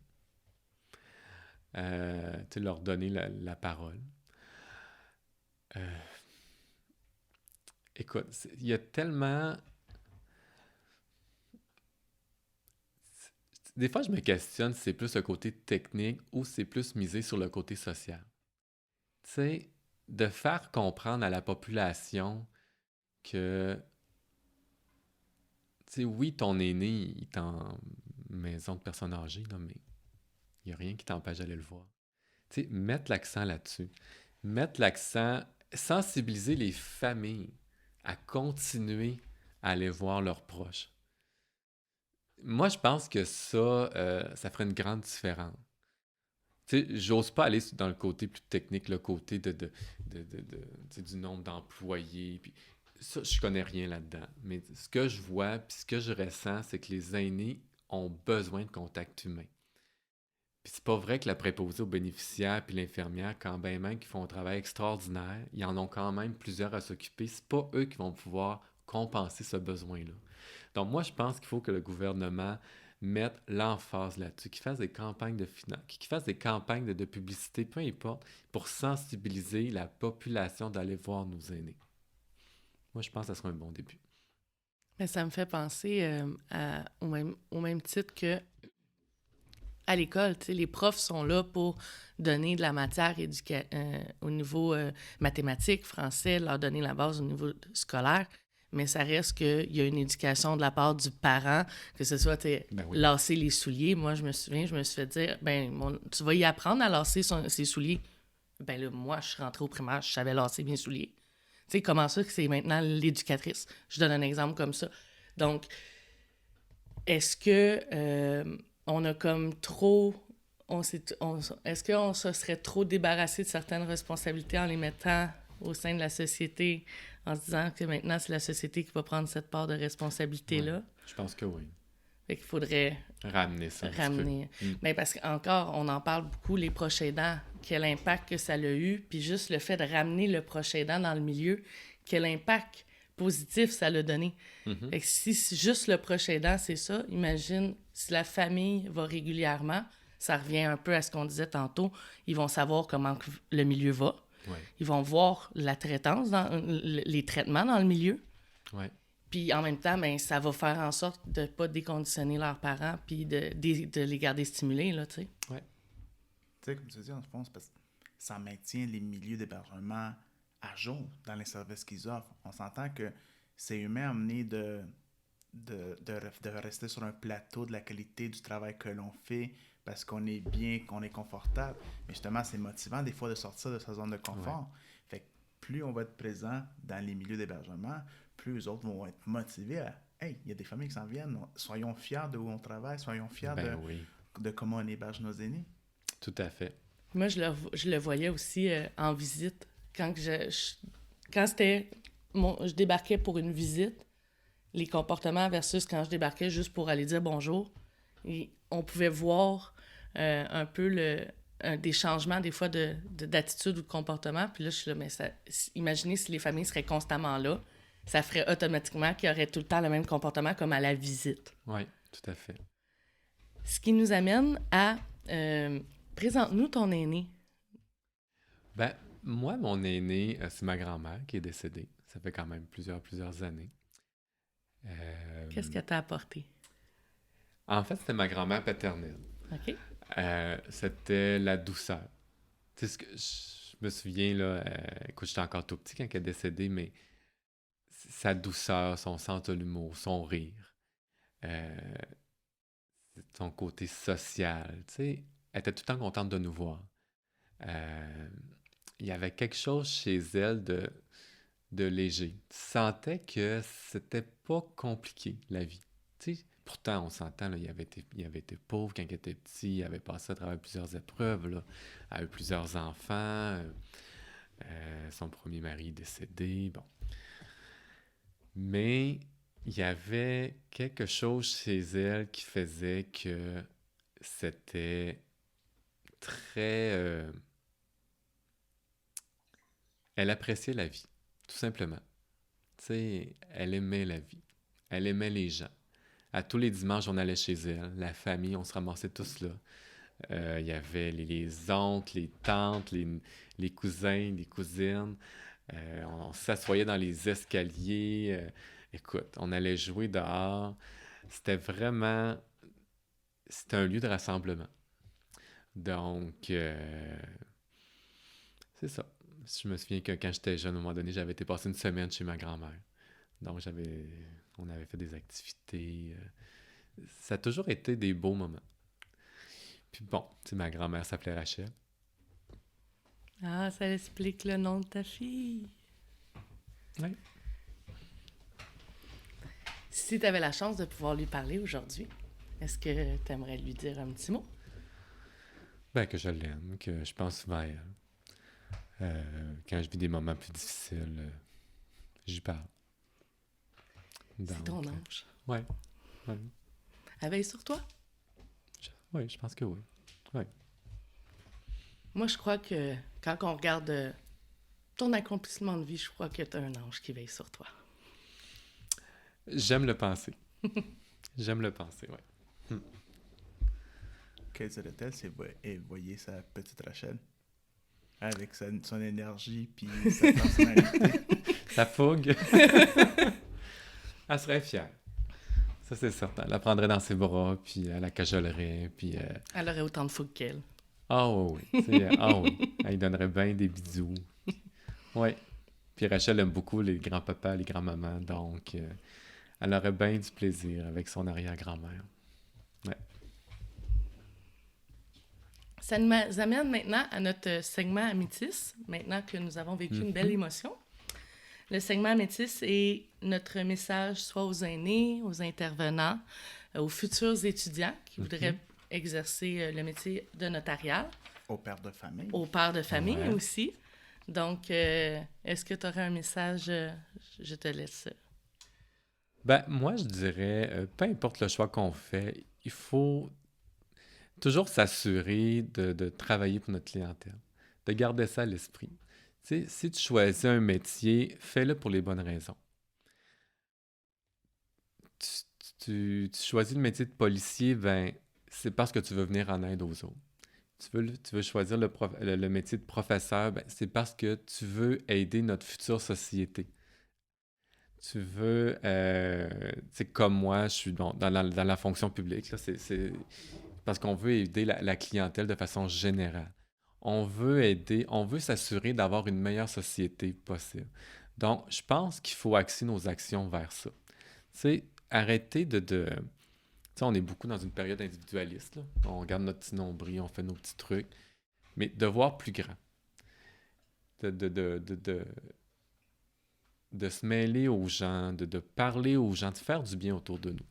Leur donner la parole. Écoute, il y a tellement... Des fois, je me questionne si c'est plus le côté technique ou c'est plus misé sur le côté social. Tu sais, de faire comprendre à la population que, tu sais, oui, ton aîné, il est en maison de personnes âgées, là, mais il n'y a rien qui t'empêche d'aller le voir. Tu sais, mettre l'accent là-dessus. Mettre l'accent, sensibiliser les familles à continuer à aller voir leurs proches. Moi, je pense que ça ferait une grande différence. Tu sais, j'ose pas aller dans le côté plus technique, le côté du nombre d'employés. Puis ça, je connais rien là-dedans. Mais ce que je vois, puis ce que je ressens, c'est que les aînés ont besoin de contact humain. Puis c'est pas vrai que la préposée aux bénéficiaires puis l'infirmière, quand ben même qu'ils font un travail extraordinaire, ils en ont quand même plusieurs à s'occuper. C'est pas eux qui vont pouvoir compenser ce besoin-là. Donc moi, je pense qu'il faut que le gouvernement mette l'emphase là-dessus, qu'il fasse des campagnes de finance, qu'il fasse des campagnes de publicité, peu importe, pour sensibiliser la population d'aller voir nos aînés. Moi, je pense que ça serait un bon début. Mais ça me fait penser au même titre que à l'école, tu sais, les profs sont là pour donner de la matière au niveau mathématique, français, leur donner la base au niveau scolaire, mais ça reste qu'il y a une éducation de la part du parent, que ce soit lasser les souliers. Moi, je me souviens, je me suis fait dire, tu vas y apprendre à lasser ses souliers. Ben là, moi, je suis rentrée au primaire, je savais lasser mes souliers. Tu sais, comment ça que c'est maintenant l'éducatrice? Je donne un exemple comme ça. Donc, est-ce que... on a comme trop... est-ce qu'on se serait trop débarrassé de certaines responsabilités en les mettant au sein de la société, en se disant que maintenant, c'est la société qui va prendre cette part de responsabilité-là? Ouais, je pense que oui. Fait qu'il faudrait... Ramener ça. Mais parce qu'encore, on en parle beaucoup, les proches aidants, quel impact que ça a eu, puis juste le fait de ramener le proche aidant dans le milieu, quel impact positif ça l'a donné. Mm-hmm. Fait que si juste le proche aidant, c'est ça, imagine si la famille va régulièrement, ça revient un peu à ce qu'on disait tantôt, ils vont savoir comment le milieu va, ils vont voir la traitance, les traitements dans le milieu, puis en même temps, ça va faire en sorte de ne pas déconditionner leurs parents puis de les garder stimulés, là, tu sais. Ouais. Tu sais, comme tu dis, en fond, c'est parce que ça maintient les milieux d'hébergement à jour dans les services qu'ils offrent. On s'entend que c'est humain amené de rester sur un plateau de la qualité du travail que l'on fait parce qu'on est bien, qu'on est confortable. Mais justement, c'est motivant des fois de sortir de sa zone de confort. Fait que plus on va être présent dans les milieux d'hébergement, plus les autres vont être motivés à hey, il y a des familles qui s'en viennent, soyons fiers de où on travaille, soyons fiers Oui, de comment on héberge nos aînés. tout à fait. Moi, je le voyais aussi en visite. Quand c'était je débarquais pour une visite, les comportements versus quand je débarquais juste pour aller dire bonjour, et on pouvait voir un peu des changements des fois d'attitude ou de comportement. Puis là, je suis là, mais imaginez si les familles seraient constamment là, ça ferait automatiquement qu'il y aurait tout le temps le même comportement comme à la visite. Oui, tout à fait. Ce qui nous amène à... présente-nous ton aîné. Ben, moi, mon aîné, c'est ma grand-mère qui est décédée. Ça fait quand même plusieurs années. Qu'est-ce qu'elle t'a apporté? En fait, c'était ma grand-mère paternelle. OK. C'était la douceur. Tu sais, je me souviens, là, écoute, j'étais encore tout petit quand elle est décédée, mais sa douceur, son sens de l'humour, son rire, son côté social, tu sais, elle était tout le temps contente de nous voir. Il y avait quelque chose chez elle de léger. Tu sentais que c'était pas compliqué, la vie. Tu sais, pourtant, on s'entend, là, il avait été pauvre quand il était petit, il avait passé à travers plusieurs épreuves, là, a eu plusieurs enfants, son premier mari est décédé, bon. Mais il y avait quelque chose chez elle qui faisait que c'était très... elle appréciait la vie, tout simplement. Tu sais, elle aimait la vie. Elle aimait les gens. À tous les dimanches, on allait chez elle. La famille, on se ramassait tous là. Il y avait les oncles, les tantes, les cousins, les cousines. On s'assoyait dans les escaliers. Écoute, on allait jouer dehors. C'était vraiment... C'était un lieu de rassemblement. Donc, c'est ça. Je me souviens que quand j'étais jeune, à un moment donné, j'avais été passer une semaine chez ma grand-mère. Donc, on avait fait des activités. Ça a toujours été des beaux moments. Puis bon, tu sais, ma grand-mère s'appelait Rachel. Ah, ça explique le nom de ta fille. Oui. Si tu avais la chance de pouvoir lui parler aujourd'hui, est-ce que tu aimerais lui dire un petit mot? Ben, que je l'aime, que je pense souvent à elle. Quand je vis des moments plus difficiles, j'y parle. C'est ton ange. Ouais. Elle veille sur toi? Oui, je pense que oui. Ouais. Moi, je crois que quand on regarde ton accomplissement de vie, je crois que tu as un ange qui veille sur toi. J'aime le penser. J'aime le penser, oui. Quelle serait-elle si vous voyez sa petite Rachel? Avec son énergie puis sa personnalité. Sa fougue. Elle serait fière. Ça, c'est certain. Elle la prendrait dans ses bras, puis elle la cajolerait, puis... Elle aurait autant de fougue qu'elle. Ah oui. Oui. Elle lui donnerait bien des bisous. Oui. Puis Rachel aime beaucoup les grands-papas, les grands-mamans, donc elle aurait bien du plaisir avec son arrière-grand-mère. Ouais. Ça nous amène maintenant à notre segment Amétis, maintenant que nous avons vécu une belle émotion. Le segment Amétis est notre message soit aux aînés, aux intervenants, aux futurs étudiants qui voudraient exercer le métier de notarial. Aux pères de famille. Aux pères de famille aussi. Donc, est-ce que tu aurais un message? Je te laisse. Ben, moi, je dirais, peu importe le choix qu'on fait, il faut toujours s'assurer de travailler pour notre clientèle, de garder ça à l'esprit. Tu sais, si tu choisis un métier, fais-le pour les bonnes raisons. Tu choisis le métier de policier, ben, c'est parce que tu veux venir en aide aux autres. Tu veux choisir le métier de professeur, ben, c'est parce que tu veux aider notre future société. Tu veux, c'est comme moi, je suis dans la fonction publique, là, c'est parce qu'on veut aider la clientèle de façon générale. On veut s'assurer d'avoir une meilleure société possible. Donc, je pense qu'il faut axer nos actions vers ça. Tu sais, arrêter tu sais, on est beaucoup dans une période individualiste, là. On regarde notre petit nombril, on fait nos petits trucs. Mais de voir plus grand. De se mêler aux gens, de parler aux gens, de faire du bien autour de nous.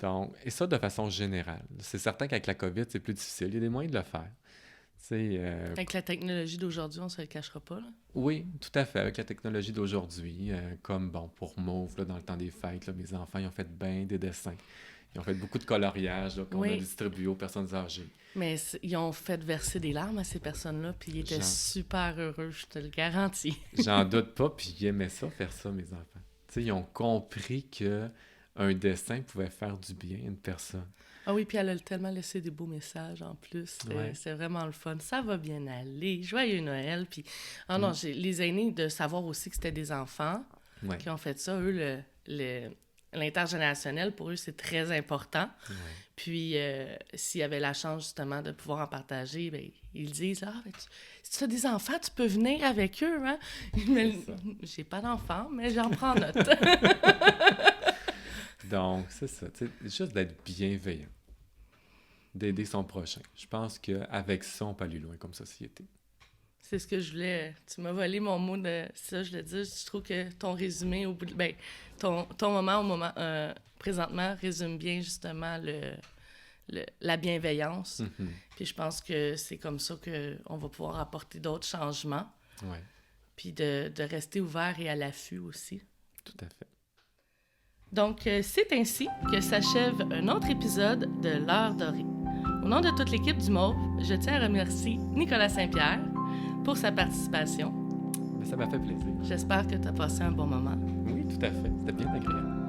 Donc, et ça de façon générale. C'est certain qu'avec la COVID, c'est plus difficile. Il y a des moyens de le faire. Avec la technologie d'aujourd'hui, on ne se le cachera pas. Là. Oui, tout à fait. Avec la technologie d'aujourd'hui, comme bon pour Mauve, là, dans le temps des fêtes, là, mes enfants ils ont fait bien des dessins. Ils ont fait beaucoup de coloriage là, qu'on a distribué aux personnes âgées. Mais ils ont fait verser des larmes à ces personnes-là, puis ils étaient super heureux, je te le garantis. J'en doute pas, puis ils aimaient ça, faire ça, mes enfants. T'sais, ils ont compris qu'un dessin pouvait faire du bien à une personne. Ah oui, puis elle a tellement laissé des beaux messages en plus. C'est vraiment le fun. Ça va bien aller. Joyeux Noël. Puis, non, les aînés, de savoir aussi que c'était des enfants qui ont fait ça, eux, l'intergénérationnel, pour eux, c'est très important. Ouais. Puis, s'il y avait la chance, justement, de pouvoir en partager, bien, ils disent « Ah, ben, si tu as des enfants, tu peux venir avec eux, hein? » J'ai pas d'enfants, mais j'en prends note. Donc, c'est ça. Juste d'être bienveillant. D'aider son prochain. Je pense qu'avec ça, on peut aller loin comme société. C'est ce que je voulais. Tu m'as volé mon mot de ça, je le dis. Je trouve que ton résumé, ton moment présentement résume bien justement la bienveillance. Mm-hmm. Puis je pense que c'est comme ça qu'on va pouvoir apporter d'autres changements. Ouais. Puis de rester ouvert et à l'affût aussi. Tout à fait. Donc, c'est ainsi que s'achève un autre épisode de L'Heure dorée. Au nom de toute l'équipe du Mauve, je tiens à remercier Nicolas Saint-Pierre pour sa participation. Ça m'a fait plaisir. J'espère que tu as passé un bon moment. Oui, tout à fait. C'était bien agréable.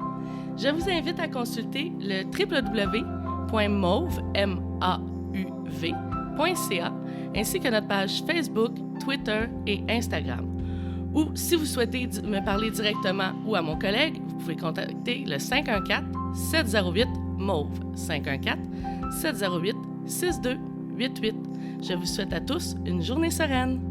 Je vous invite à consulter le www.mauv.ca ainsi que notre page Facebook, Twitter et Instagram. Ou, si vous souhaitez me parler directement ou à mon collègue, vous pouvez contacter le 514-708-MAUVE. 514-708-6288. Je vous souhaite à tous une journée sereine.